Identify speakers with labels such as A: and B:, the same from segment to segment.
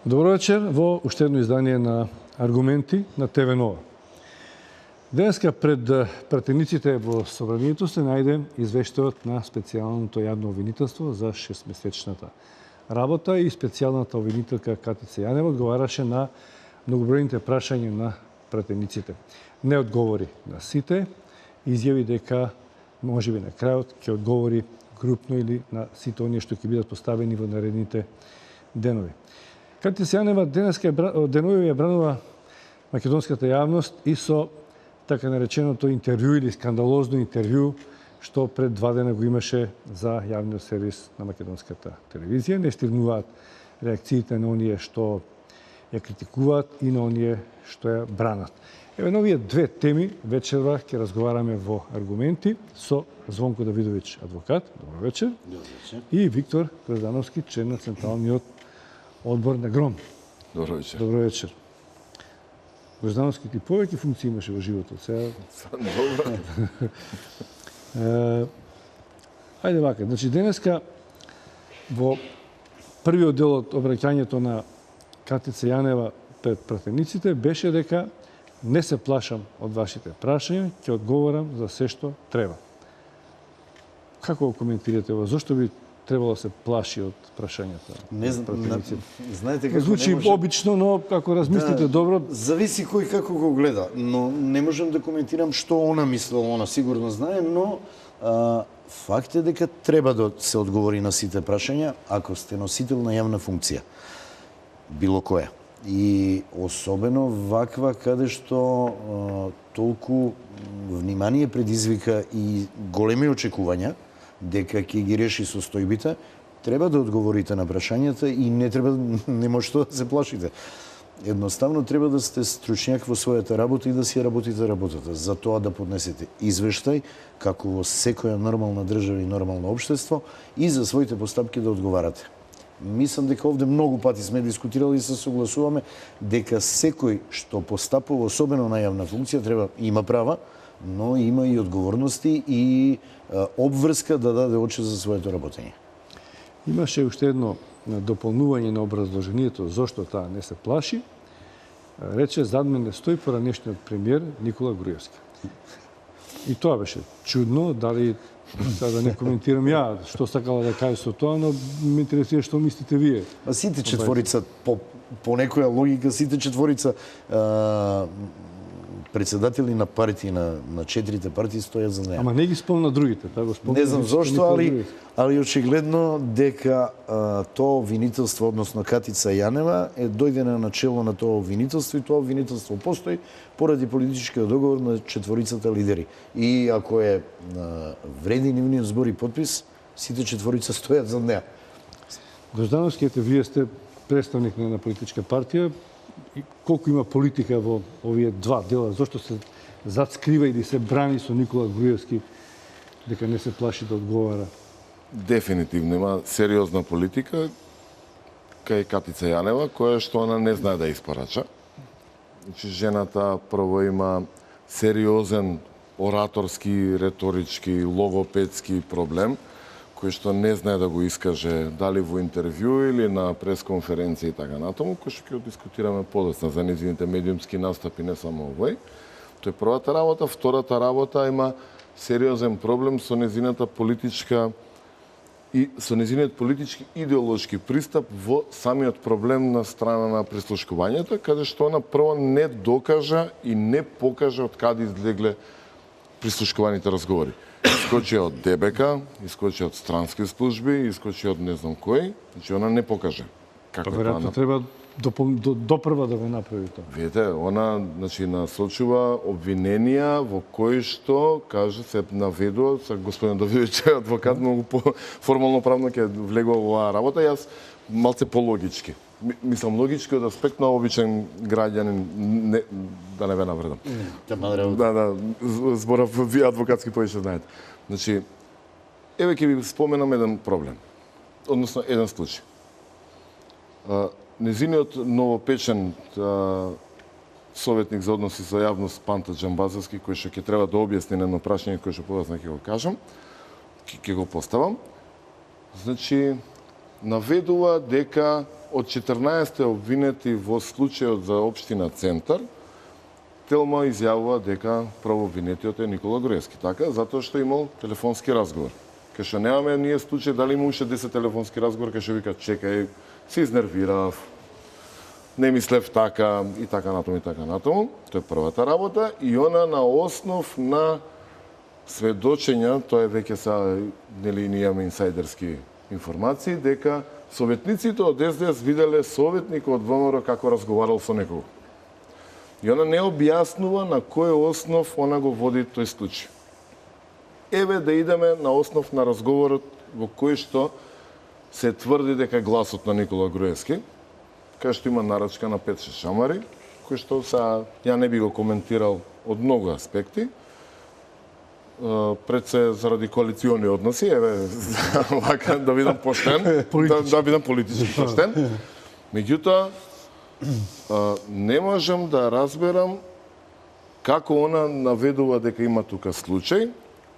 A: Добро вечер во уште едно издание на Аргументи на ТВ Нова. Денеска пред пратениците во собранието се најде извештајот на специјалното јавно обвинителство за 6-месечната работа и специјалната обвинителка Катица Јанева одговараше на многобројните прашања на пратениците. Не одговори на сите, изјави дека можеби на крајот ќе одговори групно или на сите оние што ќе бидат поставени во наредните денови. Катица Јанева денеска денови ја бранува македонската јавност и со така нареченото интервју или скандалозно интервју што пред 2 дена го имаше за јавниот сервис на македонската телевизија. Не стигнуваат реакциите на оние што ја критикуваат и на оние што ја бранат. Еве на овие две теми вечерва ќе разговараме во Аргументи со Звонко Давидовиќ, адвокат, добро вечер, и Виктор Гроздановски, член на Централниот одбор на ГРОМ.
B: Добро вечер.
A: Добро вечер. Гроздановски, ти повеќе функции имаше во животот. Сега...
B: Добро.
A: Ајде вака, значи денеска во првиот дел од обраќањето на Катица Јанева пред пратениците беше дека не се плашам од вашите прашања, ќе одговорам за се што треба. Како го коментирате ово? Зошто би требало да се плаши од прашањата?
C: Не знаете како
A: звучи обично, но ако размислите добро,
C: зависи кој како го гледа, но не можам да коментирам што она мислела, она сигурно знае, но факт е дека треба да се одговори на сите прашања ако сте носител на јавна функција. Било која. И особено ваква каде што толку внимание предизвика и големи очекувања дека ќе ги реши состојбите, треба да одговорите на прашањата и не може да се плашите. Едноставно треба да сте стручњак во својата работа и да си работите работата. За тоа да поднесете извештај, како во секоја нормална држава и нормално општество, и за своите постапки да одговарате. Мислам дека овде многу пати сме дискутирали и се согласуваме дека секој што постапува особено на јавна функција има права, но има и одговорности и обврска да даде очи за своето работење.
A: Имаше уште едно дополнување на образложението зошто таа не се плаши. Рече, зад мене стои поранешниот премиер Никола Груевски. И тоа беше чудно, дали сега да не коментирам ја што сакала да каже со тоа, но ме интересира што мислите вие.
C: А сите четворица, по некоја логика, сите четворица председатели на партии, на 4 партии стојат за неа.
A: Ама не ги спомна другите, така го спомна.
C: Не знам зошто, али очигледно дека тоа обвинителство, односно Катица Јанева, е дојдена на чело на тоа обвинителство и тоа обвинителство постои поради политичкиот договор на четворицата лидери. И ако е вреди нивниот збор и подпис, сите четворица стојат за неа.
A: Гроздановски, ете, вие сте представник на политичка партија. И колку има политика во овие два дела, зошто се зацкрива или се брани со Никола Груевски дека не се плаши да одговара?
B: Дефинитивно има сериозна политика кај Катица Јанева, која што она не знае да испорача. Значи, жената прво има сериозен ораторски, реторички, логопедски проблем, кој што не знае да го искаже дали во интервју или на пресконференција и така натаму, кој што ќе дискутираме подоцна за нејзините медиумски настапи, не само овој. Тоа е првата работа. Втората работа има сериозен проблем со нејзината политичка и со нејзиниот политички идеолошки пристап во самиот проблем на страна на прислушкувањето, каде што она прво не докажа и не покажа од каде излегле прислушкуваните разговори. Искочи од ДБК, искочи од странски служби, искочи од не знам кој, значи она не покаже.
A: Како веројатно треба допрва да го направи тоа.
B: Видите, она значи насочува обвиненија во кои што каже се наведува, са господин Давидовиќ адвокат многу формално правно ќе влегува во оваа работа, јас малце пологички. Мислам логички од аспект на обичен граѓанин, да не ве навредам. Да, зборав вие адвокатски повеќе знаете. Значи, еве ќе ви споменам еден проблем, односно еден случај. Незиниот новопечен советник за односи со јавност Панта Џамбазовски, кој што ќе треба да објасни на едно прашање кој што подоцна ќе го кажам, ќе го поставам. Значи, наведува дека од 14 обвинети во случајот за општина Центар, Телма изјавува дека правообвинетиот е Никола Груевски. Така, затоа што имал телефонски разговор. Кај што немаме ние случај дали има уште 10 телефонски разговор, кај што вика чекај, се изнервирав, не мислев така и така натаму и така натаму. Тоа е првата работа и она на основ на сведочења, тоа е веќе са нели ние имаме инсайдерски информации дека советниците од СДС виделе советник од ВМРО како разговарал со некого. И она не објаснува на кој основ она го води тој случај. Еве да идеме на основ на разговорот во кој што се тврди дека е гласот на Никола Груевски, кај што има нарачка на 5-6 шамари, кој што ја не би го коментирал од многу аспекти, пред се заради коалициони односи, еве, вака да бидам поштен, да бидам политички поштен. Меѓутоа, не можам да разберам како она наведува дека има тука случај,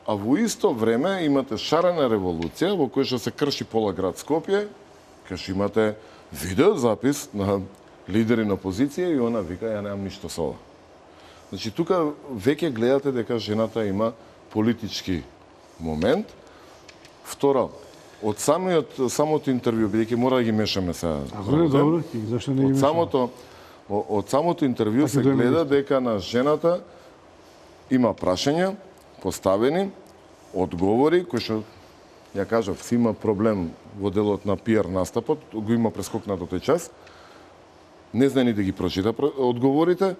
B: а во исто време имате шарена револуција во која што се крши пола град Скопје, кај што имате видеозапис на лидери на опозиција и она вика ја немам ништо со ова. Значи тука веќе гледате дека жената има политички момент. Второ, од самото интервју, бидејќи мора да ги мешаме сега.
A: Добро, зашто не ги мешаме?
B: Од самото интервју се гледа дека на жената има прашања поставени, одговори кои што ја кажав, си има проблем во делот на пиар настапот, го има прескокнато тој час. Не знае ни да ги прочита одговорите,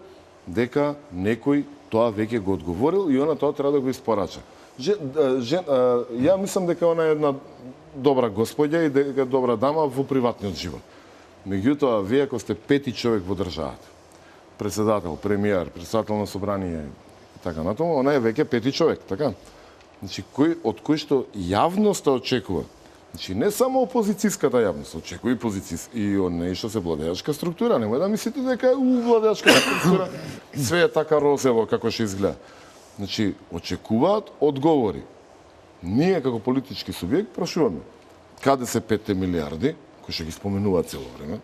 B: дека некој тоа веќе го одговорил и она тоа треба да го испорача. Ја мислам дека она е една добра господја и дека добра дама во приватниот живот. Меѓутоа, вие ако сте пети човек во државата, председател, премиер, председател на собрание и така натаму, она е веќе пети човек, така? Значи, од кој што јавноста очекува, значи не само опозицијската јавност, очекува и од неј што се владеачка структура. Немој да мислите дека владеачка структура све е така розево како што изгледа. Значи, очекуваат одговори. Ние како политички субјект прашуваме каде се 5 милиарди, кои што ги споменуваат цело време,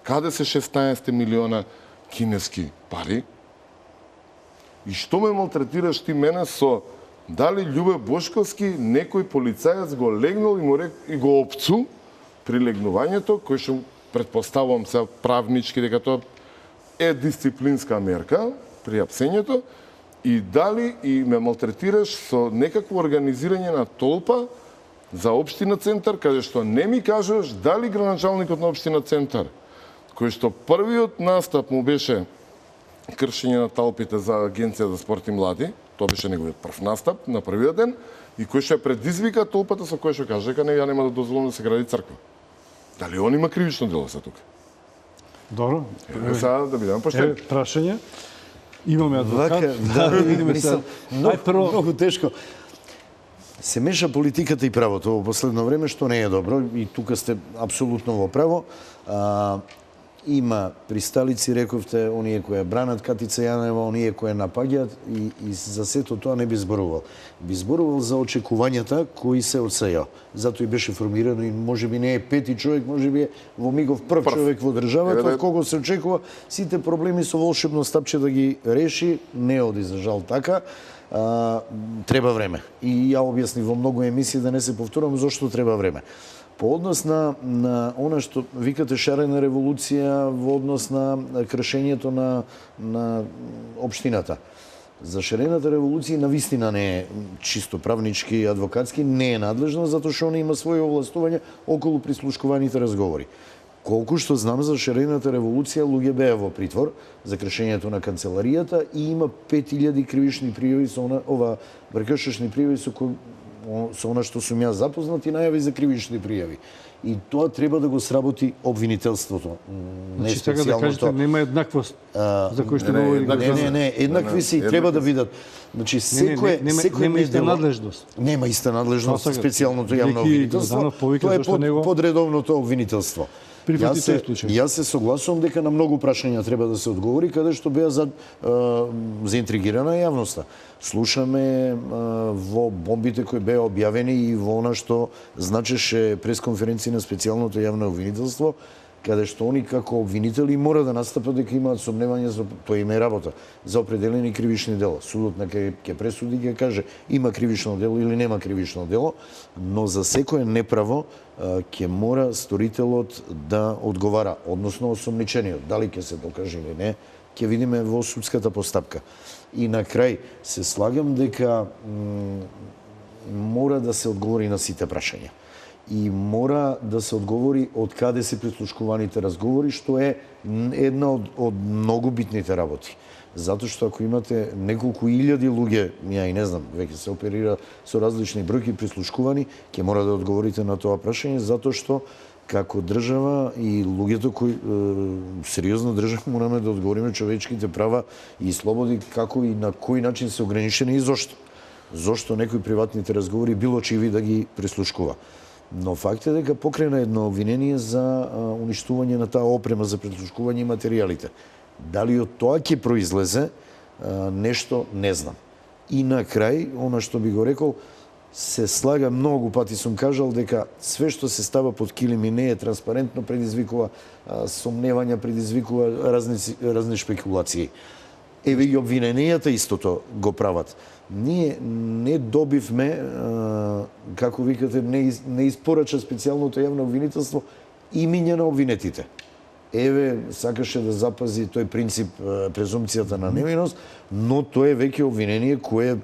B: каде се 16 милиона кинески пари и што ме малтретираш ти мене со дали Љубе Бошковски некој полицаец го легнал и го опцу при легнувањето, кој што предпоставувам се правнички дека тоа е дисциплинска мерка при апсењето, и дали и ме малтретираш со некакво организирање на толпа за општина Центар, каде што не ми кажеш дали граначалникот на општина Центар, кој што првиот настап му беше кршење на талпите за Агенција за спорт и млади, тоа беше неговиот прв настап на првиот ден, и кој што предизвика толпата со кој што каже дека ја нема да дозволам да се гради црква. Дали он има кривично дело за тука?
A: Добро.
B: Сега да бидеме поштени.
A: Прашање. Имаме адвокат.
C: Многу тешко. Се меша политиката и правото во последно време, што не е добро, и тука сте апсолутно во право. Има присталици, рековте, оние кои бранат Катица Јанева, оние кои напаѓаат, и за сето тоа не би зборувал. Би зборувал за очекувањата кои се од сега. Затоа и беше формирано, и можеби не е пети човек, можеби е во мигов прв човек во државата, од кого се очекува сите проблеми со волшебно стапче да ги реши. Не оди за жал така. Треба време. И ја објаснив во многу емисии, да не се повторам зошто треба време. По однос на она што викате шарена револуција, во однос на кршењето на општината. За шарената револуција навистина не е чисто правнички и адвокатски, не е надлежна, затоа што она има своје овластување околу прислушкуваните разговори. Колку што знам, за шарената револуција луѓе беа во притвор за кршењето на канцеларијата и има 5000 кривични пријави со ова прекршечни пријави со она што сум јас запознат, и најави за кривични пријави. И тоа треба да го сработи обвинителството.
A: Не специјално да кажете, нема еднаквост за кој што говори.
C: Не, еднакви си треба да видат. Значи секој
A: нема иста надлежност.
C: Нема иста надлежност специјалното јавно обвинителство. Тоа е подредовното обвинителство. Јас се согласувам дека на многу прашања треба да се одговори, каде што беа заинтригирана јавноста. Слушаме во бомбите кои беа објавени и во она што значеше пресконференција на специјалното јавно обвинителство, каде што они како обвинители мора да настапат дека имаат сомневање за тоа им е работа за определени кривични дела. Судот на ќе пресуди и ќе каже има кривично дело или нема кривично дело, но за секое неправо ќе мора сторителот да одговара, односно осомничениот. Дали ќе се докаже или не, ќе видиме во судската постапка. И на крај се слагам дека мора да се одговори на сите прашања. И мора да се одговори од каде се прислушкуваните разговори, што е една од многу битните работи. Затоа што ако имате неколку илјади луѓе, ја и не знам, веќе се оперира со различни бројки прислушкувани, ќе мора да одговорите на тоа прашање, затоа што како држава и луѓето кои сериозна држава мораме да одговориме човечките права и слободи како и на кој начин се ограничени и зошто. Зошто некои приватните разговори било чиви да ги прислушкува. Но факт е дека покрена едно обвинение за уништување на таа опрема за прислушкување и материјалите. Дали од тоа ќе произлезе нешто, не знам. И на крај, она што би го рекол, се слага многу пати сум кажал дека све што се става под килим и не е транспарентно предизвикува сомневања, предизвикува разни шпекулации. Еве и обвиненијата истото го прават. Ние не добивме, како викате, не испорача специјалното јавно обвинителство имиња на обвинетите. Еве, сакаше да запази тој принцип, презумпцијата на невиност, но тоа е веќе обвинение кое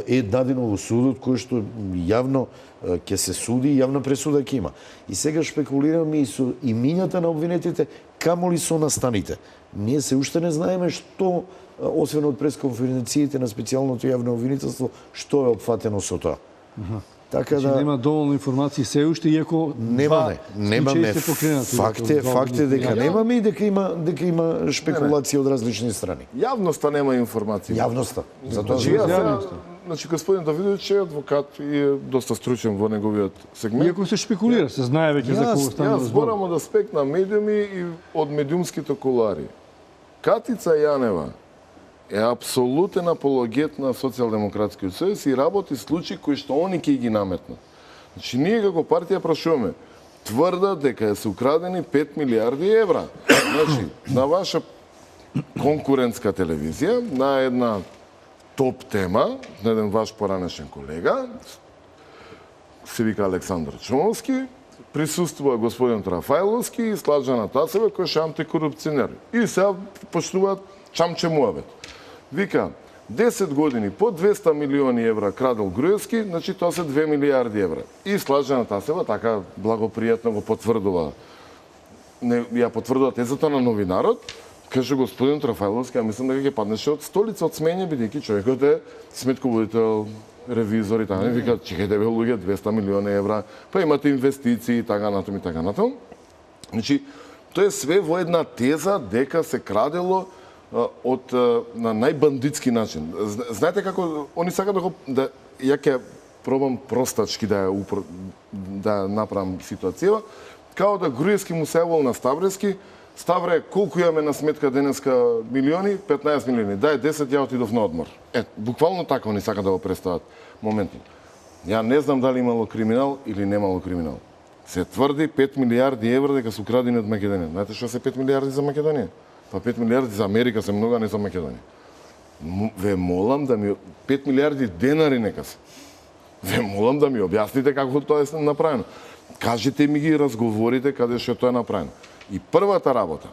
C: е дадено во судот, кое што јавно ќе се суди и јавна пресуда ќе има. И сега шпекулираме и со имињата на обвинетите, камоли со настаните. Ние се уште не знаеме што, освен од пресконференциите на специјалното јавно обвинителство, што е опфатено со тоа. Така
A: да нема доволно информации се уште, иако
C: немаме
A: се покренати.
C: Факт е дека немаме и дека има шпекулации од различни страни.
B: Јавноста нема информации.
C: Јавноста.
B: Значи, господин Давидович е адвокат и е доста стручен во неговиот сегмент.
A: Иако се шпекулира, се знае веќе за кого стана
B: збор. Јас зборам од аспект на медиуми и од медиумските кулари. Катица Јанева е апсолутен апологет на Социјалдемократскиот сојуз и работи случаи кои што они ќе ги наметнат. Значи, ние како партија прашуваме, тврдат дека се украдени 5 милиарди евра. Значи, на ваша конкурентска телевизија, на една топ тема, на еден ваш поранешен колега, се вика Александар Чумовски, присуствува господин Трафајловски и Слаđana Тасева, кој е антикорупционер. И сега почнуваат чамче муабет. Вика, 10 години по 200 милиони евра крадел Груевски, значи тоа се 2 милиарди евра. И Слаđana Тасева така благопријатно го потврдува. Ја потврдува тезата на новинарот, каже господин Трафајловски, а мислам дека ќе паднеше од столица од смење, бидејќи човекот е сметководител, ревизор и така. Не викаат, чекајте бе луѓе, 200 милиони евра, па имате инвестиции и така натаму и така натаму. Значи, тоа е све во една теза дека се крадело на најбандитски начин. Знаете како они сакаат да ја ќе пробам простачки да направам ситуацијава, као да Груевски му се јавил на Ставрески, Ставре, колку имаме на сметка денеска милиони? 15 милиони. Дај 10, ја отидов на одмор. Буквално така они сакаат да го представат моментно. Ја не знам дали имало криминал или немало криминал. Се тврди 5 милиарди евра дека се украдени од Македонија. Знаете што се 5 милиарди за Македонија? Па 5 милиарди за Америка се многу, а не за Македонија. Ве молам да ми 5 милиарди денари нека се. Ве молам да ми објасните како тоа е направено. Кажете ми ги разговорите каде што тоа е направено. И првата работа,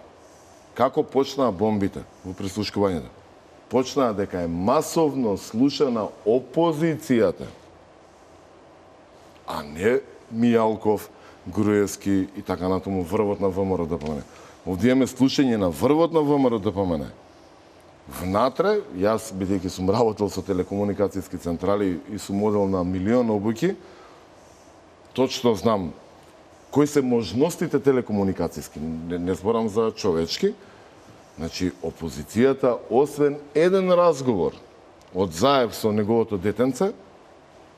B: како почнаа бомбите во прислушкувањето, почнаа дека е масовно слушана опозицијата, а не Мијалков, Груевски и така натаму врвот на ВМРО ДПМН. Овде имаме слушање на врвот на ВМРО ДПМН. Внатре, јас, бидејќи сум работел со телекомуникацијски централи и сум одел на милион обуки, точно знам кои се можностите телекомуникацијски. Не зборам за човечки. Значи, опозицијата, освен еден разговор од Заев со неговото детенце,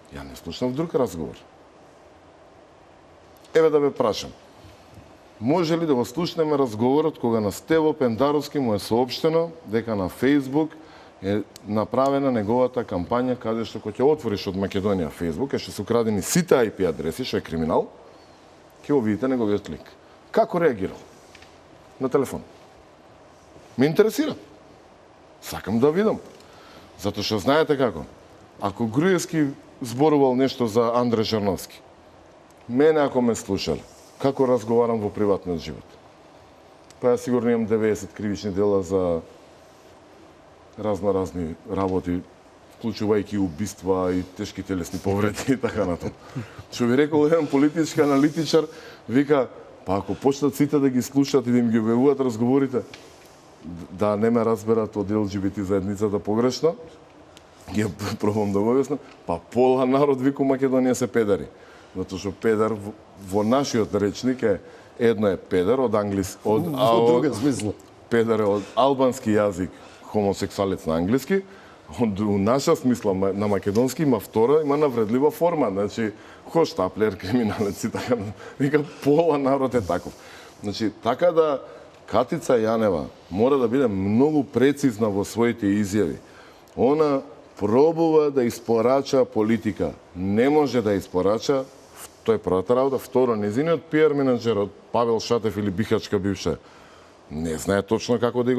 B: ја не слушнав друг разговор. Еве да ве прашам. Може ли да го слушнеме разговорот кога на Стево Пендаровски му е соопштено дека на Фејсбук е направена неговата кампања каде што кога ќе отвориш од Македонија Фејсбук, ќе се украдени сите IP адреси, што е криминал, ќе го видите неговиот лик. Како реагирал? на телефон. Ме интересира. Сакам да видам. Затоа што знаете како, ако Груевски зборувал нешто за Андре Жерновски, мене ако ме слушале, како разговарам во приватниот живот? Па ја сигурно имам 90 кривични дела за разни работи, вклучувајќи убиства и тешки телесни повреди и така натаму. Што ви рекол еден политички аналитичар, вика, па ако почнат сите да ги слушат и да им ги објавуваат разговорите, да не ме разберат од ЛГБТ заедницата погрешно, ги пробам да го објаснам, па пола народ вику Македонија се педари. Затоа што педар во нашиот речник е едно е педар од
C: во друга смисла.
B: Педар е од албански јазик, хомосексуалец на англиски, у наша смисла на македонски има втора, има навредлива форма, значи хоштаплер, криминалец и така. Вика пола народ е таков. Значи така да Катица Јанева мора да биде многу прецизна во своите изјави. Она пробува да испорача политика. Не може да испорача, тој првата работа. Второ, незиниот пиар менеджер од Павел Шатев или Бихачка бивша не знае точно како да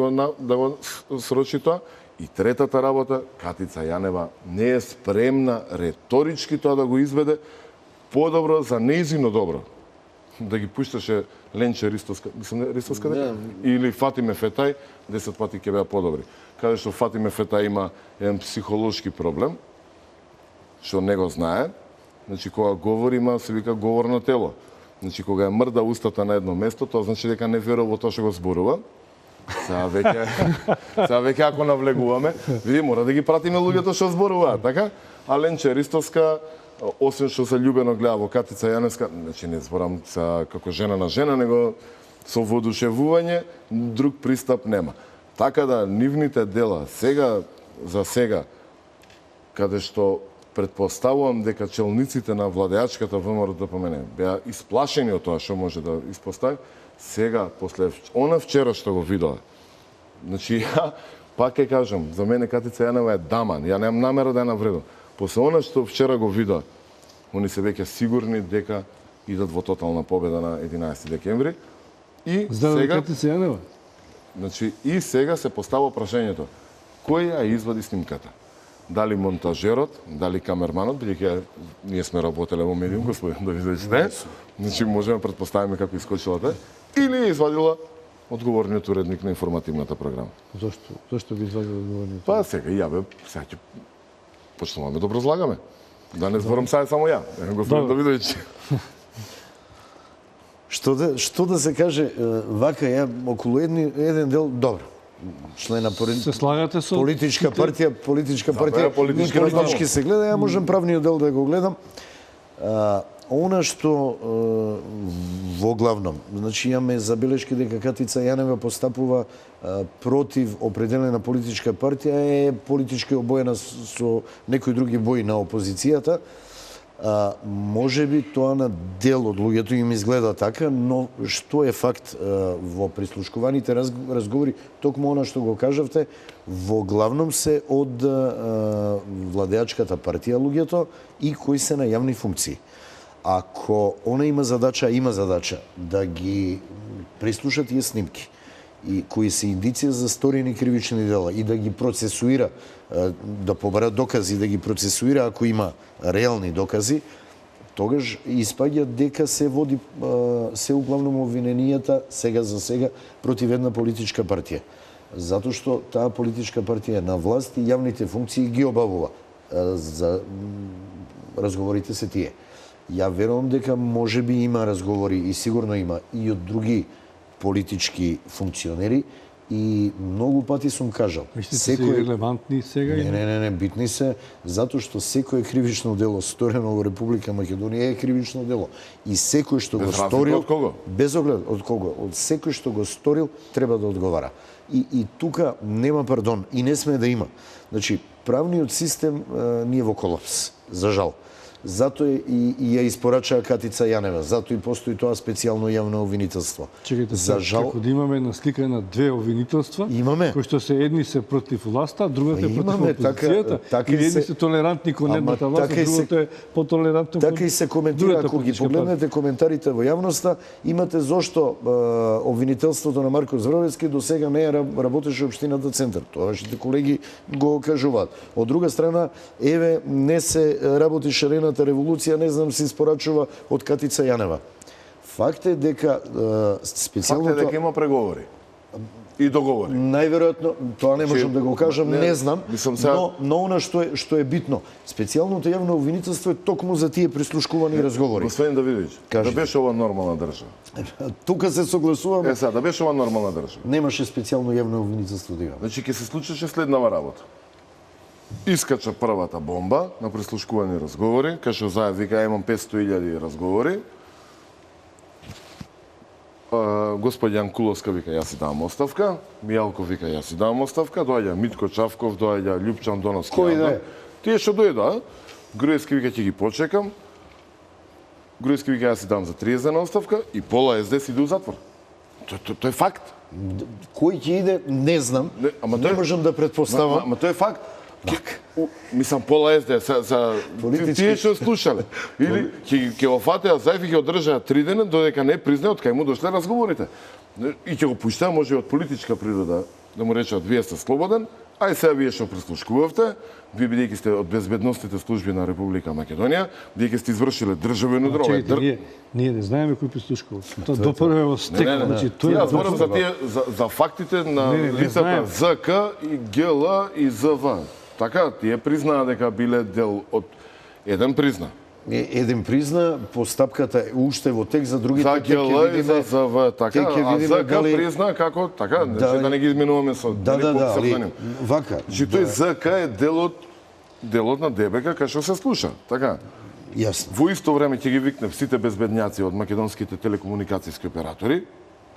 B: го срочи тоа. И третата работа, Катица Јанева не е спремна реторички тоа да го изведе подобро за нејзино добро. Да ги пушташе Ленче Ристовска, Ристовска дека? Или Фатиме Фетај, 10 пати ќе беа подобри. Каде што Фатиме Фетај има еден психолошки проблем, што не го знае. Значи, кога говори, има, се вика, говорно тело. Значи, кога ја мрда устата на едно место, тоа значи дека не верува во тоа што го зборува. Сега веќе ако навлегуваме, види, мора да ги пратиме луѓето што зборуваат, така? А Ленче Ристовска, освен што се љубено гледа во Катица Јаневска, значи не зборам са како жена на жена, него со воодушевување, друг пристап нема. Така да нивните дела за сега, каде што предпоставувам дека челниците на владеачката ВМРО ДПМН беа исплашени од тоа што може да испостави, сега, после она вчера што го видоа, значи ја пак ќе кажам, за мене Катица Јанева е даман, ја немам намера да ја навредам. После она што вчера го видоа, они се веќе сигурни дека идат во тотална победа на 11 декември. И сега
A: Катица Јанева.
B: Значи и сега се постава прашањето, кој ја извади снимката? Дали монтажерот, дали камерманот, бидејќи ние сме работеле во медиум, господин Давидович, не? Значи можеме да претпоставиме како искочила таа, или ја извадила одговорниот уредник на информативната програма.
A: Зошто? Зошто би извадил одговорниот?
B: Па сега сега ќе почнуваме да образлагаме. Да не зборам сега само ја, господин Давидович.
C: Што да се каже, вака ја околу еден дел добро. Члена
A: се слагате со
C: политичка партија, политички се гледа, ја можам правниот дел да го гледам. Она што во главном, значи имаме забелешки дека Катица Јанева постапува против определена политичка партија, е политички обоена со некои други бои на опозицијата. Може би тоа на дел од луѓето им изгледа така, но што е факт во прислушкуваните разговори, токму она што го кажавте, во главном се од владеачката партија луѓето и кои се на јавни функции. Ако она има задача да ги прислушат тие снимки и кои се индиција за сторени кривични дела и да ги процесуира, да побара докази, да ги процесуира ако има реални докази, тогаш испаѓа дека се води се углавном обвиненијата сега за сега против една политичка партија. Затоа што таа политичка партија е на власт и јавните функции ги обавува. За разговорите се тие. Ја верувам дека можеби има разговори и сигурно има и од други политички функционери и многу пати сум кажал.
A: Се релевантни сега?
C: Не, битни се, затоа што секое кривично дело сторено во Република Македонија е кривично дело. И секој што го сторил, без оглед од кого, од секој што го сторил треба да одговара. И тука нема пардон и не сме да има. Значи, правниот систем ни е во колапс, за жал. затоа и ја испорачаа Катица Јанева. Затоа и постои тоа специјално јавно обвинителство.
A: Чекайте,
C: За жал,
A: како да имаме насликана две обвинителства,
C: Имаме.
A: кои што се едни се против власта, другата е против
C: Имаме,
A: опозицијата.
C: така
A: и
C: и
A: едни
C: се-
A: се толерантни кон едната власт,
C: така и се-
A: другото е потолерантно кон
C: Така и се коментира,
A: другата
C: ако ги
A: политичка партија.
C: погледнете коментарите во јавноста, имате зошто обвинителството на Марко Звровецки до сега не работеше општината Центар. Тоа вашите колеги го кажуваат. Од друга страна, еве, не се работи шарената револуција, не знам, се испорачува од Катица Јанева. Факт е дека
B: Факт е
C: специјалното...
B: дека има преговори и договори.
C: Најверојатно, тоа не можам да го кажам, не знам,
B: мислам сега-
C: но она што е битно, специјалното јавно обвинителство е токму за тие прислушкувани разговори.
B: Господин Давидовиќ, да
C: Кажете.
B: беше ова нормална држава.
C: Тука се согласуваме,
B: Сега, да беше ова нормална држава.
C: немаше специјално јавно обвинителство да има.
B: Значи, ќе се случеше следнава работа. Искача првата бомба на прислушкувани разговори, кај што заед вика, имам 500.000 разговори. Господи Јанкуловска вика, јас си давам оставка. Мијалков вика, јас си давам оставка. Доаѓа Митко Чавков, доаѓа Љупчан Доновски.
C: Кој да е?
B: Тие што дојдоа, Груевски вика, ќе ги почекам. Груевски вика, јас си давам за 30 дена оставка и пола СДС иде у затвор. Тоа е факт.
C: Кој ќе иде, не знам,
B: Не, ама
C: не
B: тој-
C: можам да предпоставам.
B: Ама тоа е факт. Мислам, пола СДС, за
C: Политички.
B: тие што слушале. Или ќе го фатеа зајф и ќе одржаа 3 дена, додека не признаат од кај му дошле разговорите. И ќе го пуштаа, може од политичка природа, да му речат, вие сте слободен, ај сега вие што прислушкувавте, вие бидејќи сте од безбедносните служби на Република Македонија, бидејќи сте извршиле државен удар, ова е
A: Чекайте, ние не знаеме кој прислушкува. Тоа допрве во стек, значи тоа
B: Јас
A: е
B: зборам за тие за фактите на
A: Не
B: лицата
A: знаем.
B: ЗК и ГЛ и ЗВ. Така, тие признаа дека биле дел од еден призна.
C: Еден призна, постапката е уште во тек, за другите
B: За
C: тек ќе
B: ГЛ и
C: видиме.
B: за ЗВ, така,
C: тек ќе
B: а
C: видиме
B: ЗК
C: дали-
B: призна како, така,
C: Да,
B: да не ги изменуваме со
C: Да,
B: нели,
C: али
B: псевдоним.
C: вака.
B: Значи тој ЗК е делот на ДБК кај што се слуша, така.
C: Јасно.
B: Во исто време ќе ги викнев сите безбедњаци од македонските телекомуникацијски оператори.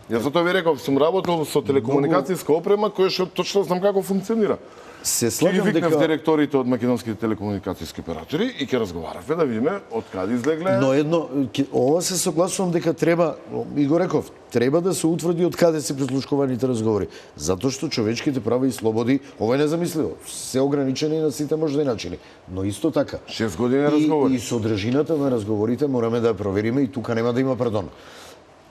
B: Јас затоа ви реков, сум работел со телекомуникацијска опрема која што точно знам како функционира.
C: Се
B: Ќе ги
C: слагам
B: викнев
C: дека...
B: директорите од македонските телекомуникацијски оператори и ќе разговаравме да видиме од каде излегле.
C: Но едно, ова се согласувам дека треба, и го реков, треба да се утврди од каде се прислушкуваните разговори. Затоа што човечките права и слободи, ова е незамисливо, се ограничени на сите можни начини. Но исто така,
B: 6 години разговори.
C: и содржината на разговорите мораме да ја провериме и тука нема да има пардон.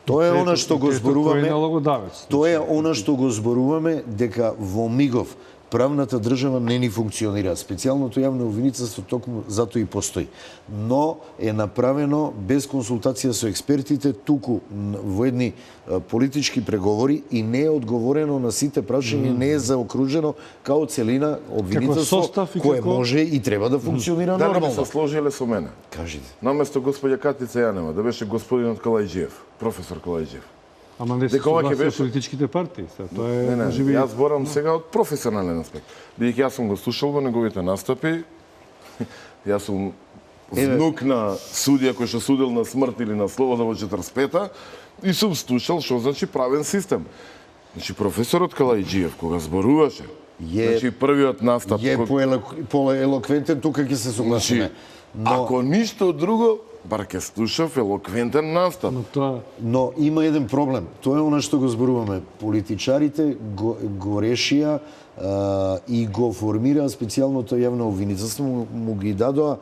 C: Тоа е она што го
A: Кој е
C: зборуваме.
A: налогодавец?
C: Тоа е она што го зборуваме дека во мигов правната држава не ни функционира. Специјалното јавно обвинителство токму затоа и постои. Но е направено без консултација со експертите, туку во едни политички преговори и не е одговорено на сите прашања, не е заокружено као целина обвинителство
A: состав и
C: кое
A: како-
C: може и треба да функционира
B: Дали би
C: нормално.
B: се сложиле со мене?
C: Кажете.
B: Наместо господја Катица Јанева, да беше господинот Калајџиев, професор Калајџиев.
A: Ама не се
B: Дека ова ќе
A: согласија
B: беше-
A: политичките партии. Сега, тоа е,
B: Не,
A: може би...
B: јас зборам сега од професионален аспект. Бидејќи јас сум го слушал во неговите настапи, јас сум внук на судија кој што судил на смрт или на слобода во 45-та и сум слушал што значи правен систем. Значи професорот Калајџиев кога зборуваше, значи првиот настап
C: Е
B: кога-
C: поелоквентен, тука ќе се согласиме.
B: Значи, ако ништо друго, бар ќе слушав елоквентен настап.
A: Но тоа...
C: Но има еден проблем. Тоа е она што го зборуваме. Политичарите го решија и го формираа специјалното јавно обвинителство, му ги дадоа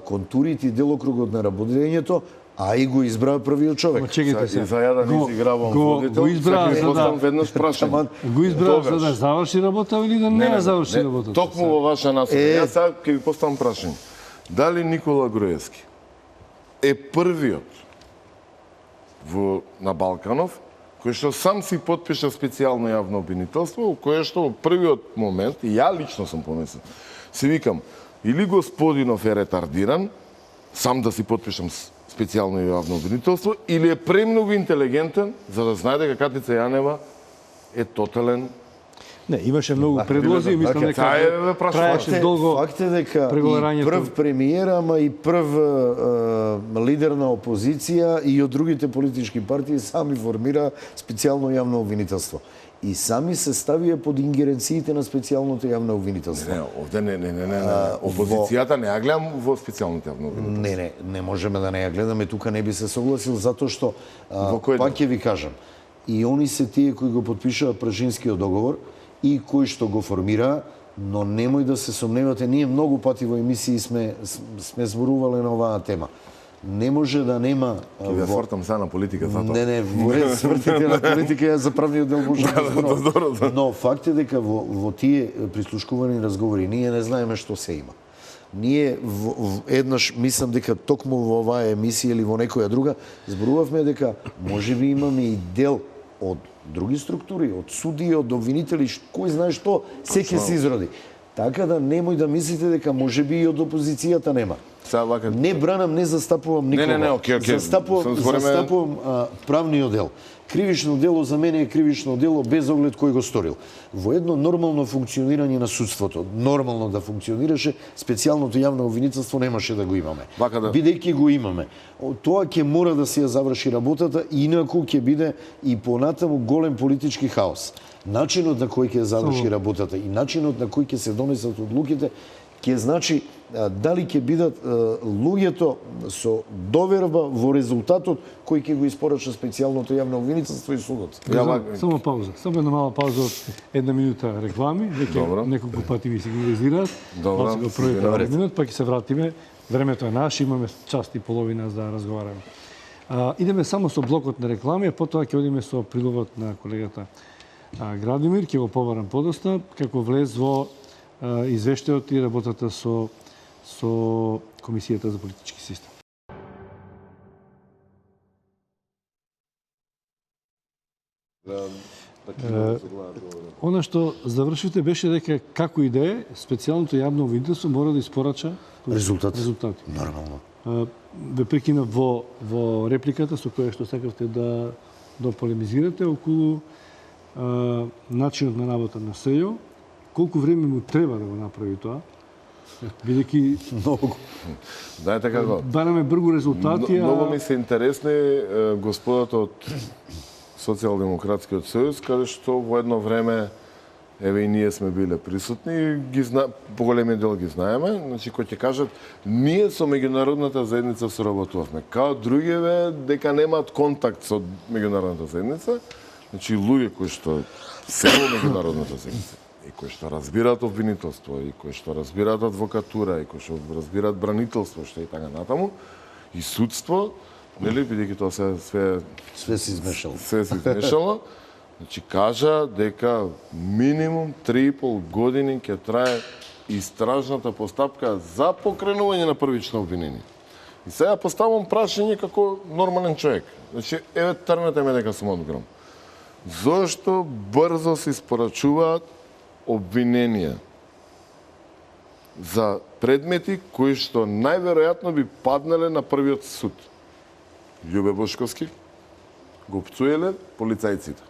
C: контурите и делокругот на работењето, а и го избраа првиот човек.
A: Ма чекайте
B: И
A: се.
B: за ја да не изигравам водител,
A: го избраа
B: сега
A: за
B: ќе поставам
A: да...
B: веднаш прашање.
A: Го избраа за
B: Тогаш.
A: да заврши работа или да не ја заврши работата?
B: Токму во ваша насока. Јас сега ќе ви поставам прашање. Дали Никола Груевски е првиот на Балканов кој што сам си потпиша специјално јавно обвинителство, во кое што во првиот момент, и ја лично сум помислил, се викам, или господинов е ретардиран, сам да си потпишам специјално јавно обвинителство, или е премногу интелигентен за да знае дека Катица Јанева е тотален
A: Не, имаше многу предлози и мислам дека
B: Таа е
A: траеше долго
C: Факт е дека и
A: преговарањето.
C: прв премиер, ама и прв лидер на опозиција и од другите политички партии сами формира специјално јавно обвинителство. И сами се ставија под ингеренциите на специјалното јавно обвинителство.
B: Не, овде не. Опозицијата не ја гледам во специјалното јавно обвинителство.
C: Не можеме да не ја гледаме, тука не би се согласил, затоа што, пак ќе ви кажам, и они се тие кои го подпишаа Пражинскиот договор и кои што го формираа, но немој да се сомневате, ние многу пати во емисии сме зборувале на оваа тема. Не може да нема...
B: Ќе ја свртам сега на политика, затоа.
C: Не, во ред свртите на политика, ја за правниот дел може да зборувам. Но факт е дека во тие прислушкувани разговори ние не знаеме што се има. Ние еднаш, мислам дека токму во оваа емисија или во некоја друга, зборувавме дека можеби имаме и дел од други структури, од суди, од обвинители, кој знае што, се ќе се изроди. Така да немој да мислите дека можеби и од опозицијата нема. Не бранам, не застапувам никога.
B: Не, окей.
C: Застапувам правниот дел. Кривично дело за мене е кривично дело без оглед кој го сторил. Во едно нормално функционирање на судството, нормално да функционираше, специјалното јавно обвинителство немаше да го имаме. Бидејќи го имаме, тоа ќе мора да се ја заврши работата, инаку ќе биде и понатаму голем политички хаос. Начинот на кој ќе заврши работата и начинот на кој ќе се донесат одлуките ќе значи дали ќе бидат луѓето со доверба во резултатот кој ќе го испорача специјалното јавно обвинителство и судот.
A: Само пауза. Само една мала пауза од една минута реклами, веќе неколку пати ви сигнализираат. Добро. Го првите минут, па ќе се вратиме. Времето е наше, имаме час и половина за да разговараме. Идеме само со блокот на реклами, а потоа ќе одиме со прилогот на колегата Градимир, ќе го побарам подоста, како влез во извештајот и работата со Комисијата за политички систем. Она што завршите беше дека како и да е, специјалното јавно обвинителство мора да испорача резултати.
C: Нормално.
A: Ве прекинав во репликата со која што сакавте да полемизирате околу начинот на работа на СЈО. Колку време му треба да го направи тоа? Бидејќи
C: многу.
B: Знаете како?
A: Бараме брзо резултати.
B: Многу ми се интересни господата од Социјалдемократскиот сојуз, каде што во едно време еве и ние сме биле присутни, поголемиот дел ги знаеме, значи кои ќе кажат ние со меѓународната заедница соработувавме. Као другиве дека немаат контакт со меѓународната заедница, значи луѓе кои што се во меѓународната заедница и кои што разбираат обвинителство, и кои што разбираат адвокатура, и кои што разбираат бранителство, што и така натаму, и судство, нели, бидејќи тоа све се измешало. Значи кажа дека минимум 3,5 години ќе трае истражната постапка за покренување на првично обвинение. И сега поставам прашање како нормален човек. Значи, еве трнете ме дека сум одгром. Зошто брзо се испорачуваат обвиненија за предмети кои што најверојатно би паднале на првиот суд? Љубе Бошковски го пцуеле полицајците.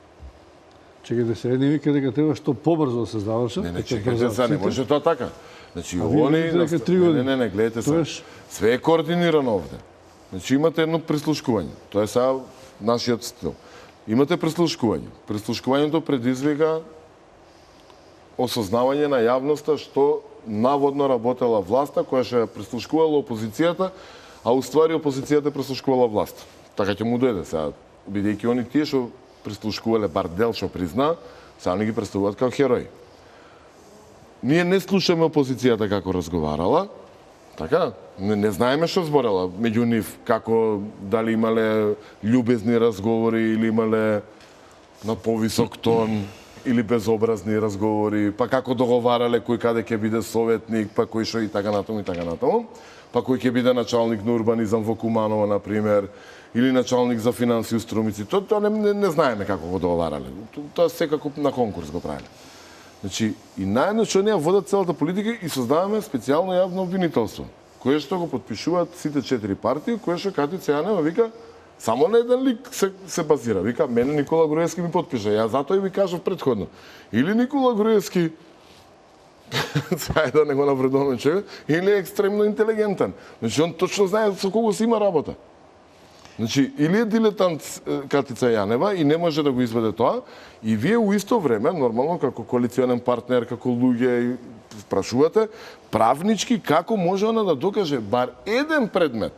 C: Чекайте
A: се, не вика дека треба што побрзо да се завршат.
B: Не, чекайте се, не може тоа така. Значи, они... Не, гледайте се. Све е координирано овде. Значи, имате едно прислушкување. Тоа е сега нашиот стил. Имате прислушкување. Прислушкувањето предизвика осознавање на јавноста што наводно работела власта, која ќе прислушкувала опозицијата, а уствари опозицијата прислушкувала власт. Така ќе му дојде сега. Бидејќи они тие што прислушкувале бар дел што призна, сега не ги представуваат како херои. Ние не слушаме опозицијата како разговарала, така? Не знаеме што зборела меѓу нив, како дали имале љубезни разговори или имале на повисок тон или безобразни разговори, па како договарале кој каде ќе биде советник, па кој што и така натаму, па кој ќе биде началник на урбанизам во Куманово, например, или началник за финансии у Струмици. Тоа не знаеме како го договарале. Тоа секако на конкурс го правиле. Значи, и наедно што ние водат целата политика и создаваме специјално јавно обвинителство, кое што го потпишуваат сите 4 партии, кое што Катица Јанева вика Само на еден лик се базира. Вика, мене Никола Груевски ми подпиша. Ја затоа и ви кажав предходно. Или Никола Груевски да не го навредуваме човек, или е екстремно интелигентен. Значи, он точно знае со кого си има работа. Значи, или е дилетант Катица Јанева и не може да го изведе тоа, и вие у исто време, нормално, како коалиционен партнер, како луѓе, спрашувате, правнички, како може она да докаже бар еден предмет.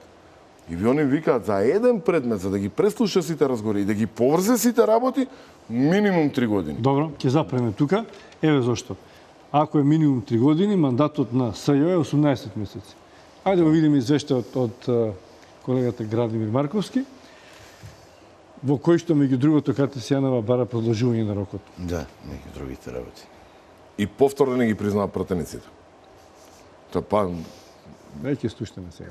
B: И ви они викаат за еден предмет, за да ги преслуша сите разговори и да ги поврзе сите работи, минимум 3 години.
A: Добро, ќе запреме тука. Еве зошто. Ако е минимум 3 години, мандатот на СЈО е 18 месеци. Ајде да видиме извештајот од колегата Градимир Марковски, во кој што меѓу другото Катица Јанева бара продолжување на рокот.
C: Да, неки другите работи.
B: И повторно не ги признава пратениците. Тоа па...
A: Веќе слушаме сега.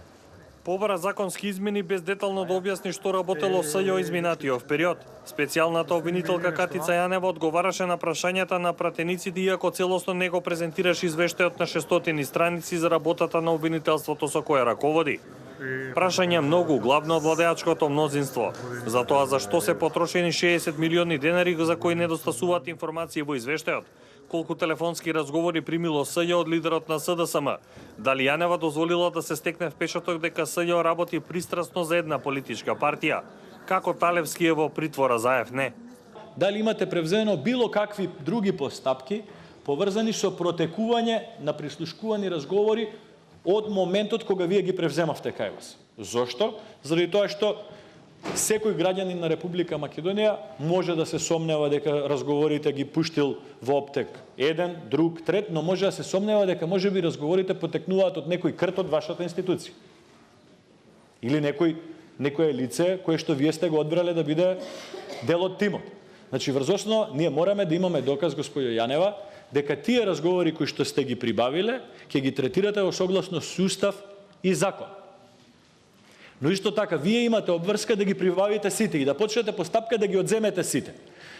D: Побара законски измени без детално да објасни што работело СЈО изминатиот период. Специјалната обвинителка Катица Јанева одговараше на прашањата на пратениците, иако целосно не го презентираше извештајот на 600 страници за работата на обвинителството со кое раководи. Прашања многу, главно од владеачкото мнозинство. За тоа зашто се потрошени 60 милиони денари за кои недостасуваат информации во извештајот. Колку телефонски разговори примило СЈО од лидерот на СДСМ. Дали Јанева дозволила да се стекне впечаток дека СЈО работи пристрасно за една политичка партија? Како Талевски е во притвора, Заев не?
E: Дали имате превзено било какви други постапки поврзани со протекување на прислушкувани разговори од моментот кога вие ги превземавте кај вас? Зошто? Заради тоа што секој граѓанин на Република Македонија може да се сомнева дека разговорите ги пуштил во оптек еден, друг, трет, но може да се сомнева дека можеби разговорите потекнуваат од некој крт од вашата институција. Или некое лице кое што вие сте го одбрале да биде дел од тимот. Значи, врз основа, ние мораме да имаме доказ, господјо Јанева, дека тие разговори кои што сте ги прибавиле, ќе ги третирате во согласно со устав и закон. Но исто така, вие имате обврска да ги прибавите сите и да почнете постапка да ги одземете сите.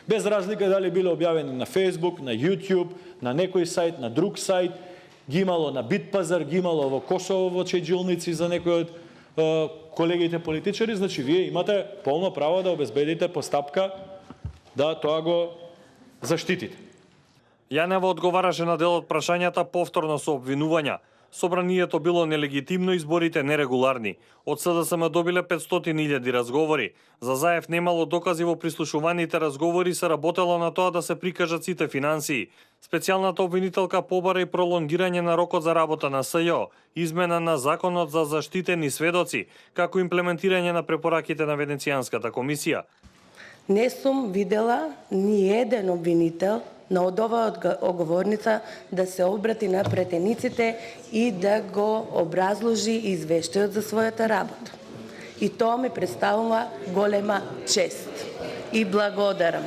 E: Без разлика дали биле објавени на Facebook, на YouTube, на некој сајт, на друг сајт, ги имало на Битпазар, ги имало во Косово во чејджилници за некој од колегите политичари, значи вие имате полно право да обезбедите постапка да тоа го заштитите.
D: Јанева одговараше на дел од прашањата повторно со обвинувања. Собранието било нелегитимно, изборите нерегуларни. Од СДСМ добиле 500.000 разговори. За Заев немало докази во прислушуваните разговори, се работело на тоа да се прикажат сите финансии. Специјалната обвинителка побара и пролонгирање на рокот за работа на СЈО, измена на законот за заштитени сведоци, како имплементирање на препораките на Венецијанската комисија.
F: Не сум видела ни еден обвинител на од оваа оговорница да се обрати на претениците и да го образложи извештајот за својата работа. И тоа ми представува голема чест. И благодарам.